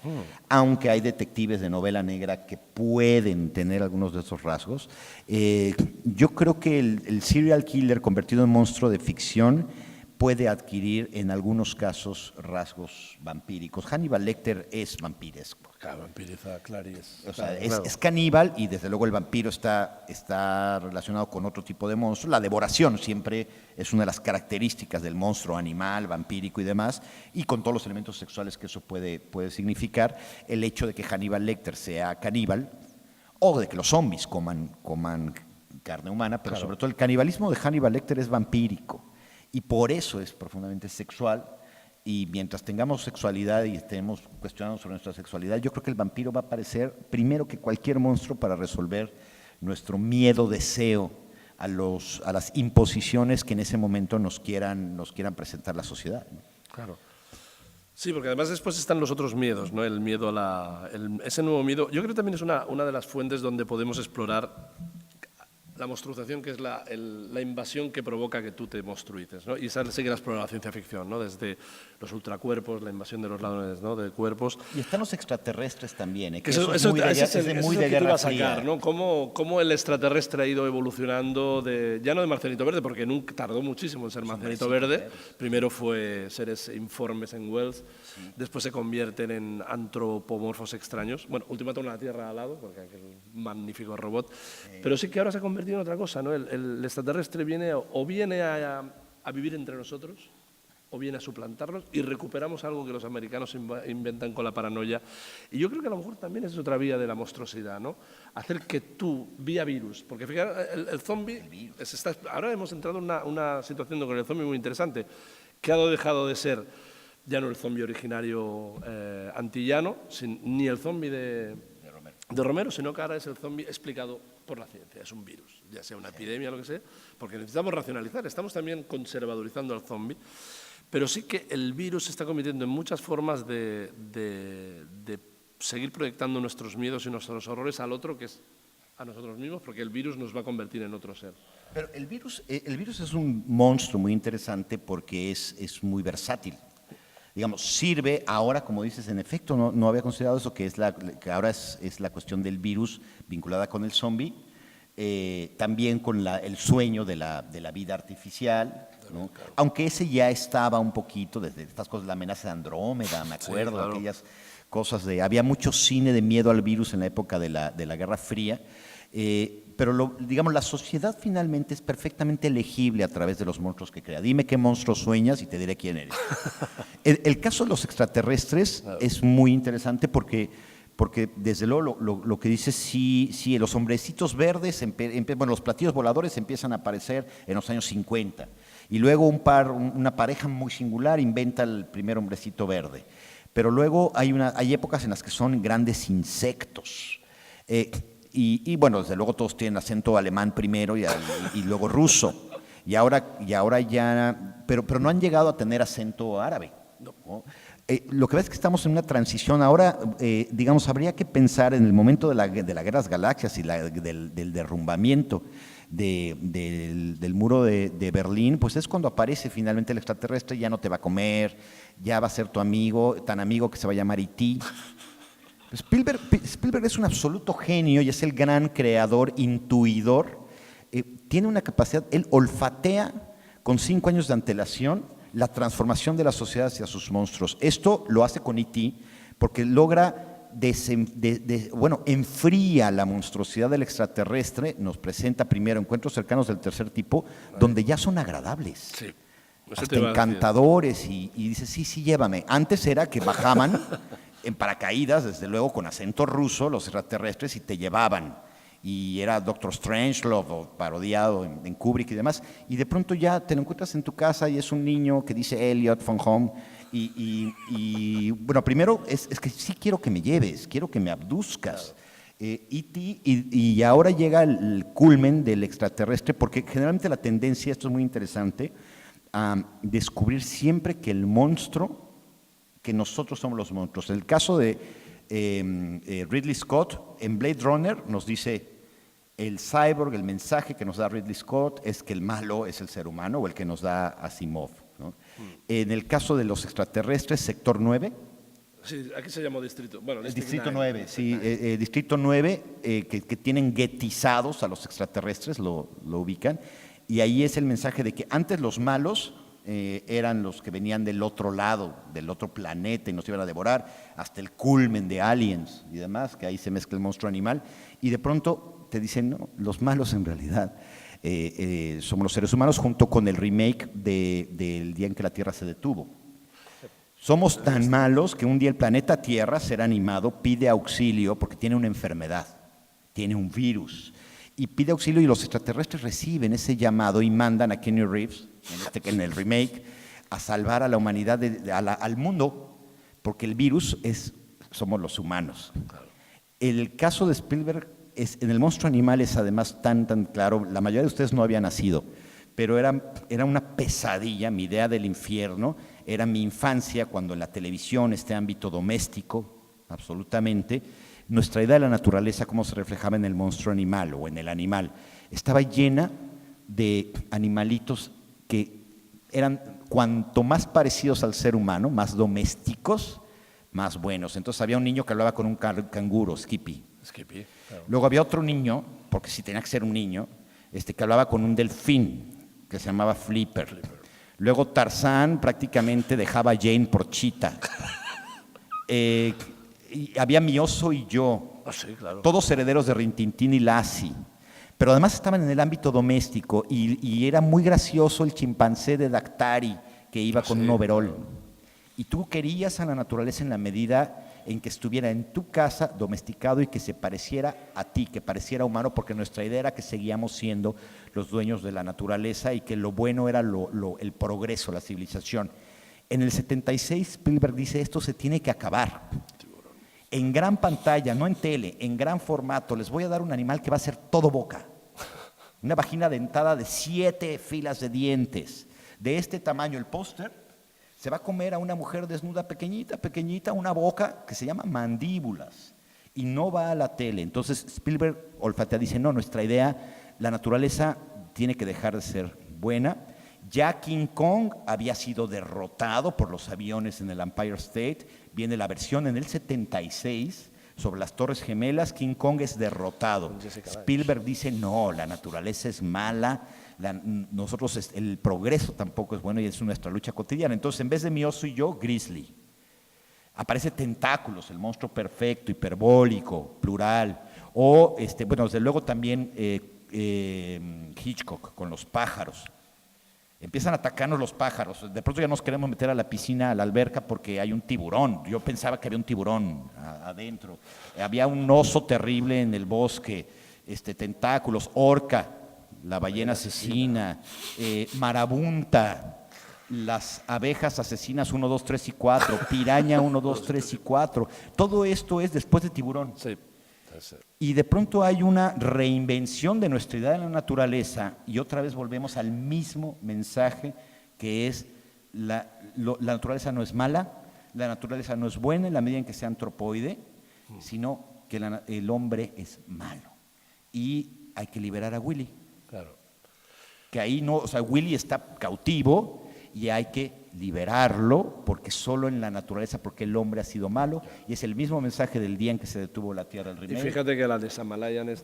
aunque hay detectives de novela negra que pueden tener algunos de esos rasgos. Yo creo que el serial killer convertido en monstruo de ficción puede adquirir en algunos casos rasgos vampíricos. Hannibal Lecter es vampiresco. Claro, vampiriza, Clarice. O sea, es caníbal y desde luego el vampiro está relacionado con otro tipo de monstruo. La devoración siempre es una de las características del monstruo animal, vampírico y demás, y con todos los elementos sexuales que eso puede significar. El hecho de que Hannibal Lecter sea caníbal o de que los zombies coman carne humana, pero Claro. sobre todo el canibalismo de Hannibal Lecter es vampírico y por eso es profundamente sexual. Y mientras tengamos sexualidad y estemos cuestionando sobre nuestra sexualidad, yo creo que el vampiro va a aparecer primero que cualquier monstruo para resolver nuestro miedo, deseo a las imposiciones que en ese momento nos quieran presentar la sociedad, ¿no? Claro. Sí, porque además después están los otros miedos, ¿no? El miedo ese nuevo miedo. Yo creo que también es una de las fuentes donde podemos explorar la monstruización, que es la invasión que provoca que tú te monstruices, ¿no? Y esa sí que la explora la ciencia ficción, ¿no? Desde los ultracuerpos, la invasión de los ladrones, ¿no? De cuerpos. Y están los extraterrestres también, que Que eso es muy de, ese es es de muy de que te iba Guerra a sacar, Fría. ¿no? Cómo el extraterrestre ha ido evolucionando, ya no de Marcianito Verde, porque nunca tardó muchísimo en ser Marcianito Verde. Primero fue seres informes en Wells, después se convierten en antropomorfos extraños. Bueno, Ultimátum en la Tierra al lado, porque aquel magnífico robot. Pero sí que ahora se ha convertido en otra cosa, ¿no? El extraterrestre viene a vivir entre nosotros, o viene a suplantarnos, y recuperamos algo que los americanos inventan con la paranoia. Y yo creo que a lo mejor también es otra vía de la monstruosidad, ¿no? Hacer que tú, vía virus, porque fíjate, el zombie, ahora hemos entrado en una situación con el zombie muy interesante, que ha dejado de ser ya no el zombie originario antillano, ni el zombie de Romero, sino que ahora es el zombie explicado por la ciencia, es un virus, ya sea una epidemia o lo que sea, porque necesitamos racionalizar, estamos también conservadorizando al zombie. Pero sí que el virus se está convirtiendo en muchas formas de seguir proyectando nuestros miedos y nuestros horrores al otro, que es a nosotros mismos, porque el virus nos va a convertir en otro ser. Pero el virus es un monstruo muy interesante porque es muy versátil. Digamos, sirve ahora, como dices, en efecto, no había considerado eso, que ahora es la cuestión del virus vinculada con el zombie, también con el sueño de la vida artificial, ¿no? Aunque ese ya estaba un poquito, desde estas cosas, la amenaza de Andrómeda, me acuerdo, claro. aquellas cosas había mucho cine de miedo al virus en la época de la Guerra Fría, pero digamos, la sociedad finalmente es perfectamente legible a través de los monstruos que crea. Dime qué monstruo sueñas y te diré quién eres. El caso de los extraterrestres es muy interesante porque desde luego lo que dice, sí, los hombrecitos verdes, bueno, los platillos voladores empiezan a aparecer en los años 50. Y luego una pareja muy singular inventa el primer hombrecito verde. Pero luego hay épocas en las que son grandes insectos. Y bueno, desde luego todos tienen acento alemán primero y luego ruso. Y ahora ya, pero no han llegado a tener acento árabe, ¿no? Lo que ves es que estamos en una transición. Ahora, digamos, habría que pensar en el momento de la Guerra de las Galaxias y del derrumbamiento del muro de Berlín, pues es cuando aparece finalmente el extraterrestre, ya no te va a comer, ya va a ser tu amigo, tan amigo que se va a llamar E.T. Spielberg es un absoluto genio y es el gran creador, intuidor. Tiene una capacidad, él olfatea con 5 años de antelación la transformación de la sociedad hacia sus monstruos. Esto lo hace con E.T. porque logra, enfría la monstruosidad del extraterrestre, nos presenta primero encuentros cercanos del tercer tipo, donde ya son agradables. Sí. Hasta encantadores, y dice, sí, llévame. Antes era que bajaban en paracaídas, desde luego con acento ruso, los extraterrestres, y te llevaban. Y era Doctor Strangelove, parodiado en Kubrick y demás, y de pronto ya te lo encuentras en tu casa y es un niño que dice Elliot von Home, y bueno, primero es que sí quiero que me lleves, quiero que me abduzcas. Y ahora llega el culmen del extraterrestre, porque generalmente la tendencia, esto es muy interesante, a descubrir siempre que el monstruo, que nosotros somos los monstruos. En el caso de Ridley Scott, en Blade Runner nos dice el cyborg, el mensaje que nos da Ridley Scott es que el malo es el ser humano, o el que nos da Asimov, ¿no? En el caso de los extraterrestres, Sector 9. Sí, aquí se llamó Distrito. Bueno, Distrito 9, sí, Distrito 9, que tienen guetizados a los extraterrestres, lo ubican, y ahí es el mensaje de que antes los malos eran los que venían del otro lado, del otro planeta, y nos iban a devorar, hasta el culmen de Aliens y demás, que ahí se mezcla el monstruo animal, y de pronto te dicen, no, los malos en realidad somos los seres humanos, junto con el remake del día en que la Tierra se detuvo. Somos tan malos que un día el planeta Tierra, ser animado, pide auxilio porque tiene una enfermedad, tiene un virus. y pide auxilio y los extraterrestres reciben ese llamado y mandan a Keanu Reeves, en el remake, a salvar a la humanidad, al mundo, porque el virus somos los humanos. El caso de Spielberg, en el monstruo animal es además tan claro, la mayoría de ustedes no habían nacido, pero era una pesadilla, mi idea del infierno, era mi infancia cuando en la televisión, este ámbito doméstico, absolutamente, nuestra idea de la naturaleza, cómo se reflejaba en el monstruo animal o en el animal, estaba llena de animalitos que eran cuanto más parecidos al ser humano, más domésticos, más buenos. Entonces había un niño que hablaba con un canguro, Skippy. Claro. Luego había otro niño, porque sí tenía que ser un niño, que hablaba con un delfín, que se llamaba Flipper. Luego Tarzán prácticamente dejaba a Jane por Cheetah. Y había mi oso y yo, sí, claro. Todos herederos de Rintintín y Lassie. Pero además estaban en el ámbito doméstico y era muy gracioso el chimpancé de Daktari que iba con un overol. Y tú querías a la naturaleza en la medida en que estuviera en tu casa domesticado y que se pareciera a ti, que pareciera humano, porque nuestra idea era que seguíamos siendo los dueños de la naturaleza y que lo bueno era el progreso, la civilización. En el 76 Spielberg dice, esto se tiene que acabar. En gran pantalla, no en tele, en gran formato, les voy a dar un animal que va a ser todo boca. Una vagina dentada de 7 filas de dientes. De este tamaño el póster se va a comer a una mujer desnuda pequeñita, una boca que se llama mandíbulas. Y no va a la tele. Entonces Spielberg olfatea, dice, no, nuestra idea, la naturaleza tiene que dejar de ser buena. Ya King Kong había sido derrotado por los aviones en el Empire State. Viene la versión en el 76 sobre las Torres Gemelas. King Kong es derrotado. Spielberg dice, no, la naturaleza es mala, el progreso tampoco es bueno y es nuestra lucha cotidiana. Entonces, en vez de mi oso y yo, Grizzly. Aparece Tentáculos, el monstruo perfecto, hiperbólico, plural. O, bueno, desde luego también Hitchcock con los pájaros. Empiezan a atacarnos los pájaros. De pronto ya nos queremos meter a la piscina, a la alberca, porque hay un tiburón. Yo pensaba que había un tiburón adentro. Había un oso terrible en el bosque, tentáculos, orca, la ballena asesina, marabunta, las abejas asesinas 1, 2, 3 y 4, piraña 1, 2, 3 y 4. Todo esto es después de Tiburón. Sí. Y de pronto hay una reinvención de nuestra idea de la naturaleza y otra vez volvemos al mismo mensaje que es la naturaleza no es mala, la naturaleza no es buena en la medida en que sea antropoide, sino que el hombre es malo. Y hay que liberar a Willy. Claro. Que ahí no, o sea, Willy está cautivo y hay que liberarlo porque solo en la naturaleza, porque el hombre ha sido malo, y es el mismo mensaje del día en que se detuvo la Tierra del remake. Y fíjate que la de Samalayan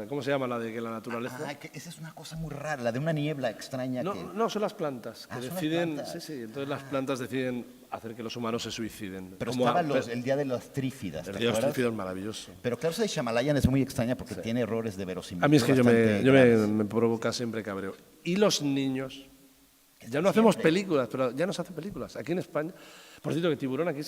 ¿cómo se llama la de que la naturaleza? Esa es una cosa muy rara, la de una niebla extraña. No, son las plantas que deciden, las plantas. Sí, entonces las plantas deciden hacer que los humanos se suiciden. Pero estaba el día de las trífidas. El día de los trífidos maravilloso. Pero claro, esa de Shyamalan es muy extraña porque tiene errores de verosimilitud. A mí es que me provoca siempre cabreo. Y los niños. Ya no hacemos películas, pero ya no se hacen películas. Aquí en España, por cierto, que Tiburón aquí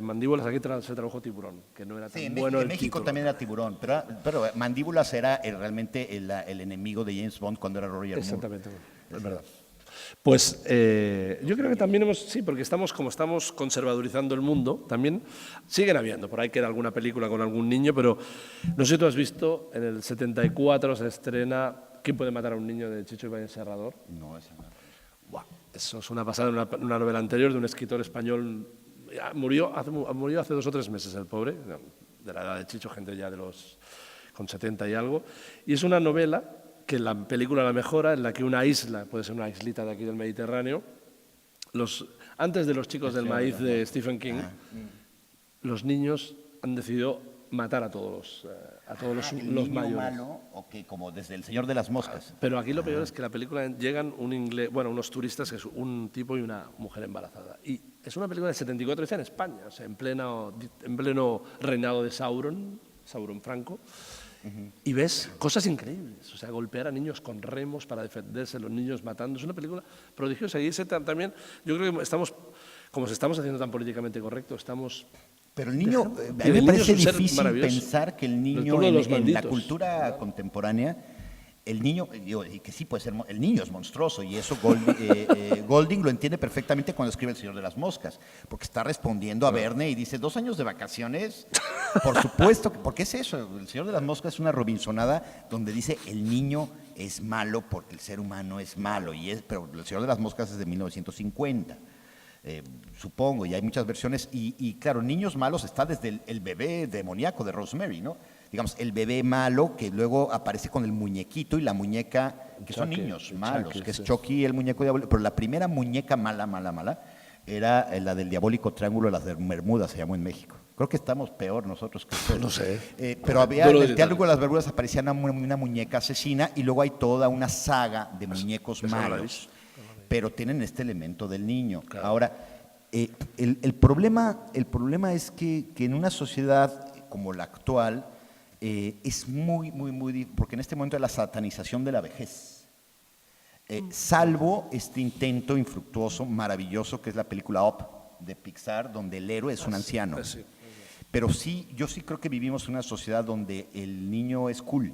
Mandíbulas aquí se tradujo Tiburón, que no era tan bueno el título. En México también era Tiburón, pero Mandíbulas era realmente el enemigo de James Bond cuando era Roger Moore. Exactamente, es verdad. Pues yo creo que también porque estamos conservadurizando el mundo, también siguen habiendo, por ahí queda alguna película con algún niño, pero no sé si tú has visto, en el 74 se estrena ¿Quién puede matar a un niño? De Chicho Ibáñez Serrador. No, esa no. Wow, eso es una pasada, una novela anterior de un escritor español. Murió hace 2 o 3 meses el pobre, de la edad de Chicho, gente ya con 70 y algo. Y es una novela que la película la mejora, en la que una isla, puede ser una islita de aquí del Mediterráneo, antes de Los chicos del maíz de Stephen King, los niños han decidido matar a todos los mayores. Malo, okay, como desde El Señor de las Moscas. Pero aquí lo peor es que la película llegan unos turistas, que es un tipo y una mujer embarazada. Y es una película del 74, hecha en España, o sea, en pleno reinado de Sauron Franco. Y ves cosas increíbles, o sea, golpear a niños con remos para defenderse, los niños matando. Es una película prodigiosa y ese también, yo creo que como se estamos haciendo tan políticamente correcto, estamos Pero el niño, a mí el me niño parece es un ser difícil maravilloso. pensar que el El niño pueblo de los en la malditos. cultura contemporánea, el niño, y que sí puede ser, el niño es monstruoso y eso Golding lo entiende perfectamente cuando escribe El Señor de las Moscas, porque está respondiendo a Verne y dice, 2 años de vacaciones, por supuesto, porque es eso, El Señor de las Moscas es una Robinsonada donde dice el niño es malo porque el ser humano es malo, pero El Señor de las Moscas es de 1950. Supongo, y hay muchas versiones, y claro, niños malos está desde el bebé demoníaco de Rosemary, ¿no? Digamos, el bebé malo que luego aparece con el muñequito y la muñeca, que son niños malos, que es Chucky, el muñeco diabólico, pero la primera muñeca mala, era la del diabólico triángulo de las Bermudas, se llamó en México. Creo que estamos peor nosotros que ustedes. No sé. Pero había, en el Triángulo de las Bermudas aparecía una muñeca asesina y luego hay toda una saga de muñecos malos, pero tienen este elemento del niño. Claro. Ahora, el problema es que en una sociedad como la actual es muy, porque en este momento hay la satanización de la vejez. Salvo este intento infructuoso, maravilloso, que es la película Up de Pixar, donde el héroe es un anciano. Pero sí, yo sí creo que vivimos en una sociedad donde el niño es cool.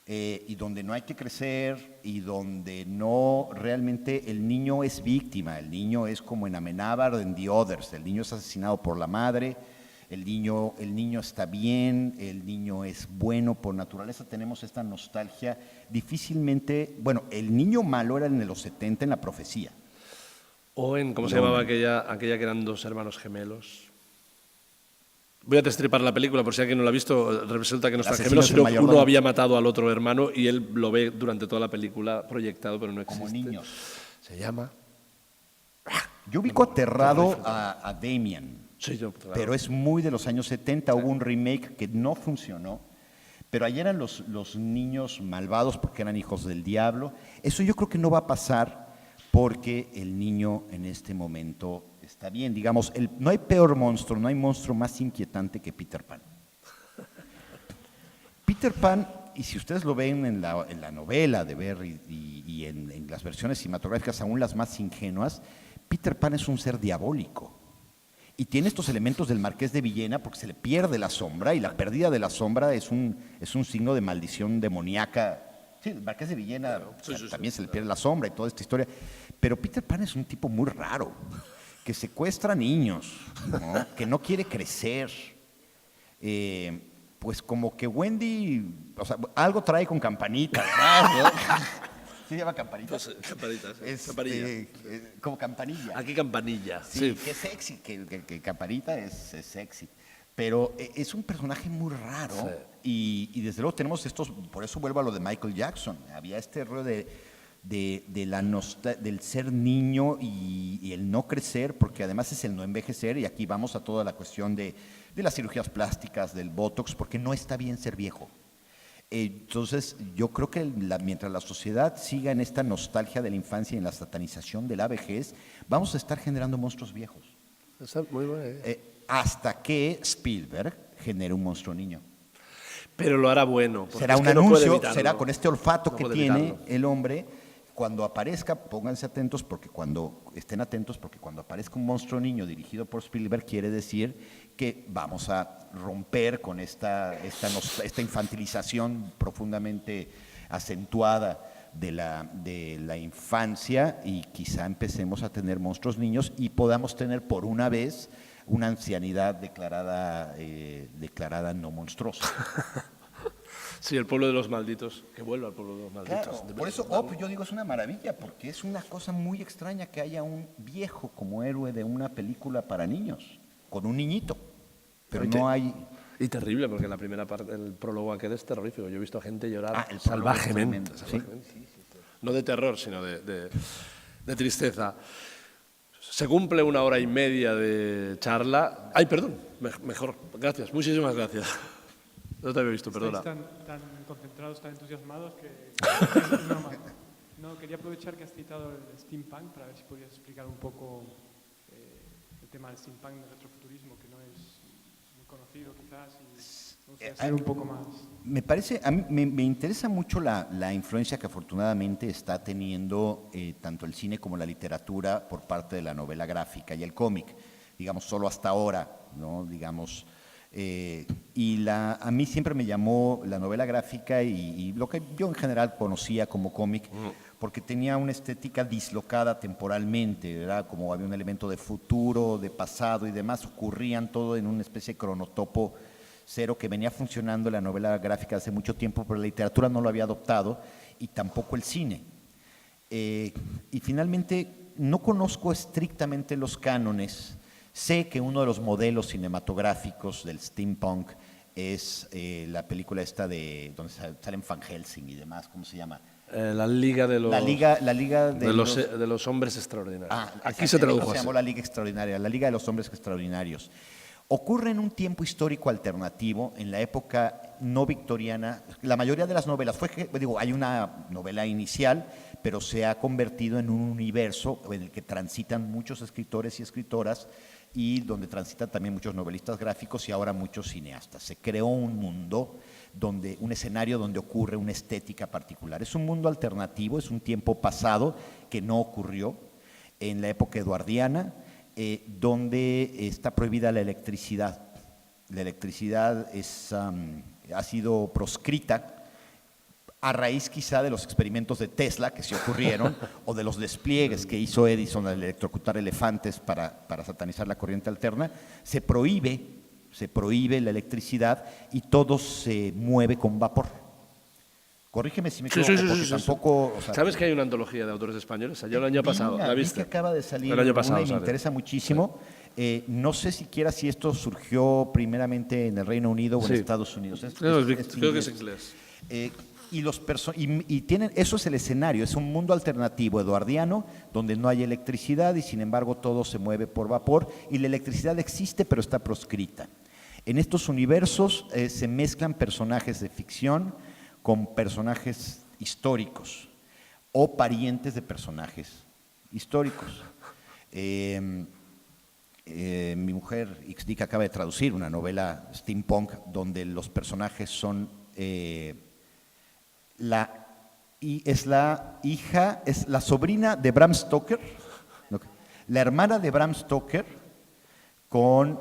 Y donde no hay que crecer y donde no realmente el niño es víctima, el niño es como en Amenábar, en The Others, el niño es asesinado por la madre, el niño está bien, el niño es bueno, por naturaleza tenemos esta nostalgia, difícilmente, bueno, el niño malo era en los 70 en La Profecía. O en, ¿cómo se llamaba aquella que eran 2 hermanos gemelos? Voy a destripar la película por si alguien no la ha visto. Resulta que no están gemelos, sino que uno había matado al otro hermano y él lo ve durante toda la película proyectado, pero no existe. Como niños. Se llama... Yo ubico aterrado a Damien, sí, claro. Pero es muy de los años 70. Hubo un remake que no funcionó, pero ahí eran los niños malvados porque eran hijos del diablo. Eso yo creo que no va a pasar porque el niño en este momento... está bien, digamos, no hay peor monstruo, no hay monstruo más inquietante que Peter Pan. Peter Pan, y si ustedes lo ven en la novela de Berry y en las versiones cinematográficas, aún las más ingenuas, Peter Pan es un ser diabólico. Y tiene estos elementos del Marqués de Villena porque se le pierde la sombra, y la pérdida de la sombra es un signo de maldición demoníaca. Sí, el Marqués de Villena también se le pierde la sombra y toda esta historia. Pero Peter Pan es un tipo muy raro, que secuestra niños, ¿no? Que no quiere crecer. Pues como que Wendy, o sea, algo trae con Campanita, ¿verdad? ¿Sí se llama Campanita? Pues, Campanita, sí. Campanilla. Como Campanilla. Aquí Campanilla. Sí, que es sexy, que Campanita es sexy. Pero es un personaje muy raro, sí. Y desde luego tenemos estos, por eso vuelvo a lo de Michael Jackson, había este rollo del ser niño y el no crecer, porque además es el no envejecer, y aquí vamos a toda la cuestión de las cirugías plásticas, del Botox, porque no está bien ser viejo. Entonces, yo creo que mientras la sociedad siga en esta nostalgia de la infancia y en la satanización de la vejez, vamos a estar generando monstruos viejos. Está muy bueno. Hasta que Spielberg genere un monstruo niño. Pero lo hará bueno. Será un anuncio, será con este olfato que tiene el hombre. Cuando aparezca, pónganse atentos, porque estén atentos, porque cuando aparezca un monstruo niño dirigido por Spielberg, quiere decir que vamos a romper con esta infantilización profundamente acentuada de la infancia, y quizá empecemos a tener monstruos niños y podamos tener por una vez una ancianidad declarada no monstruosa. Sí, el pueblo de los malditos, que vuelva al pueblo de los malditos. Claro, por eso yo digo es una maravilla, porque es una cosa muy extraña que haya un viejo como héroe de una película para niños, con un niñito, pero no hay... Y terrible, porque la primera parte, el prólogo aquel es terrorífico. Yo he visto a gente llorar salvajemente. Sí. No de terror, sino de tristeza. Se cumple 1 hora y media de charla. Ay, perdón, mejor, gracias, muchísimas gracias. No te había visto, perdona. Estáis tan concentrados, tan entusiasmados que... No, quería aprovechar que has citado el steampunk para ver si podías explicar un poco el tema del steampunk, del retrofuturismo, que no es muy conocido quizás, y me gustaría saber un poco más. Me parece, a mí me interesa mucho la influencia que afortunadamente está teniendo tanto el cine como la literatura por parte de la novela gráfica y el cómic. Digamos, solo hasta ahora ¿no? Digamos. Y a mí siempre me llamó la novela gráfica y lo que yo en general conocía como cómic, porque tenía una estética dislocada temporalmente, ¿verdad? Como había un elemento de futuro, de pasado y demás, ocurrían todo en una especie de cronotopo cero que venía funcionando en la novela gráfica hace mucho tiempo, pero la literatura no lo había adoptado y tampoco el cine. Y finalmente no conozco estrictamente los cánones. Sé que uno de los modelos cinematográficos del steampunk es la película esta de donde salen Van Helsing y demás, ¿cómo se llama? La Liga de los, La Liga de los Hombres Extraordinarios. Aquí se tradujo así. Se llamó La Liga Extraordinaria, la Liga de los Hombres Extraordinarios. Ocurre en un tiempo histórico alternativo, en la época no victoriana. La mayoría de las novelas, hay una novela inicial, pero se ha convertido en un universo en el que transitan muchos escritores y escritoras y donde transitan también muchos novelistas gráficos y ahora muchos cineastas. Se creó un mundo, un escenario donde ocurre una estética particular. Es un mundo alternativo, es un tiempo pasado que no ocurrió en la época eduardiana, donde está prohibida la electricidad. La electricidad ha sido proscrita a raíz quizá de los experimentos de Tesla que se ocurrieron o de los despliegues que hizo Edison al electrocutar elefantes para satanizar la corriente alterna. Se prohíbe la electricidad y todo se mueve con vapor. Corrígeme si me equivoco, porque tampoco... O sea, ¿sabes que hay una antología de autores españoles? Salió el año pasado, ¿la viste? Que acaba de salir el año pasado, y me interesa muchísimo. No sé siquiera si esto surgió primeramente en el Reino Unido o en Estados Unidos. Creo que es inglés. Eso es el escenario, es un mundo alternativo eduardiano donde no hay electricidad y sin embargo todo se mueve por vapor y la electricidad existe pero está proscrita. En estos universos se mezclan personajes de ficción con personajes históricos o parientes de personajes históricos. Mi mujer Ixdic acaba de traducir una novela steampunk donde los personajes son es la sobrina de Bram Stoker, la hermana de Bram Stoker con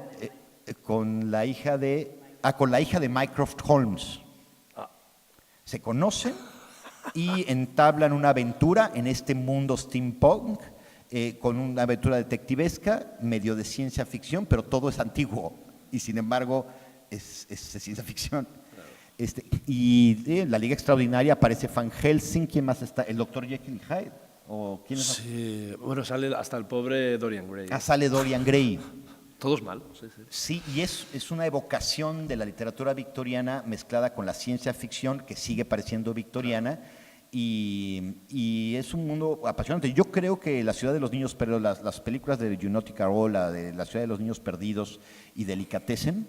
la hija de Mycroft Holmes. Se conocen y entablan una aventura en este mundo steampunk, con una aventura detectivesca, medio de ciencia ficción, pero todo es antiguo y sin embargo es ciencia ficción. Y en la Liga Extraordinaria aparece Van Helsing. ¿Quién más está? ¿El Dr. Jekyll y Hyde? ¿O quién es más? Sí, bueno, sale hasta el pobre Dorian Gray. Sale Dorian Gray. Todos malos, sí. Sí, y es una evocación de la literatura victoriana mezclada con la ciencia ficción que sigue pareciendo victoriana, y es un mundo apasionante. Yo creo que La Ciudad de los Niños Perdidos, las películas de Junot Carola, de La Ciudad de los Niños Perdidos y Delicatessen,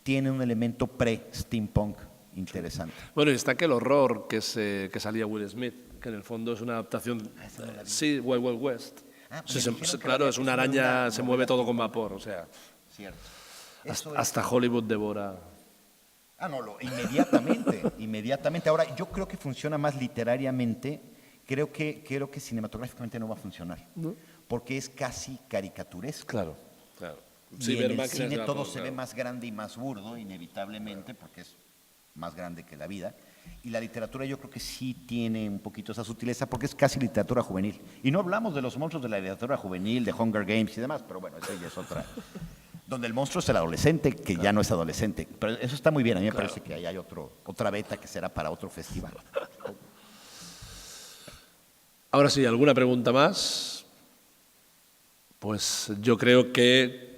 tienen un elemento pre-steampunk interesante. Bueno, y está aquel horror que salía Will Smith, que en el fondo es una adaptación, sí, Wild Wild West. Claro, es una araña, se mueve todo con vapor, o sea. Cierto. Hasta Hollywood devora. Inmediatamente. Ahora, yo creo que funciona más literariamente, creo que cinematográficamente no va a funcionar, ¿no? Porque es casi caricaturesco. Claro. Y en el cine todo se ve más grande y más burdo, inevitablemente, porque es más grande que la vida. Y la literatura yo creo que sí tiene un poquito esa sutileza porque es casi literatura juvenil. Y no hablamos de los monstruos de la literatura juvenil, de Hunger Games y demás, pero bueno, esa ya es otra. Donde el monstruo es el adolescente, que ya no es adolescente. Pero eso está muy bien, a mí me parece que ahí hay otra beta que será para otro festival. Ahora sí, ¿alguna pregunta más? Pues yo creo que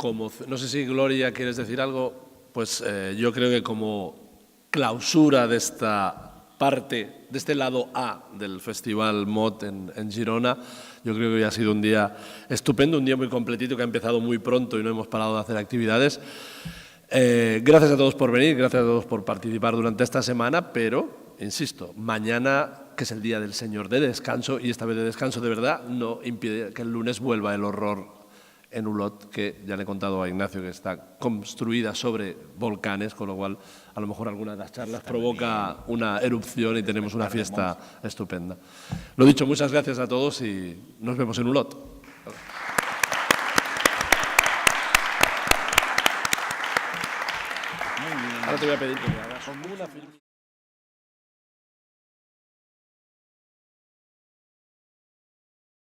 no sé si Gloria quieres decir algo, pues yo creo que como clausura de esta parte, de este lado A del Festival MOT en Girona, yo creo que hoy ha sido un día estupendo, un día muy completito que ha empezado muy pronto y no hemos parado de hacer actividades. Gracias a todos por venir, gracias a todos por participar durante esta semana, pero, insisto, mañana, que es el Día del Señor de descanso, y esta vez de descanso de verdad, no impide que el lunes vuelva el horror en Olot, que ya le he contado a Ignacio que está construida sobre volcanes, con lo cual a lo mejor alguna de las charlas provoca una erupción y tenemos una fiesta estupenda. Lo dicho, muchas gracias a todos y nos vemos en Olot. Ahora te voy a pedir que me hagas una film.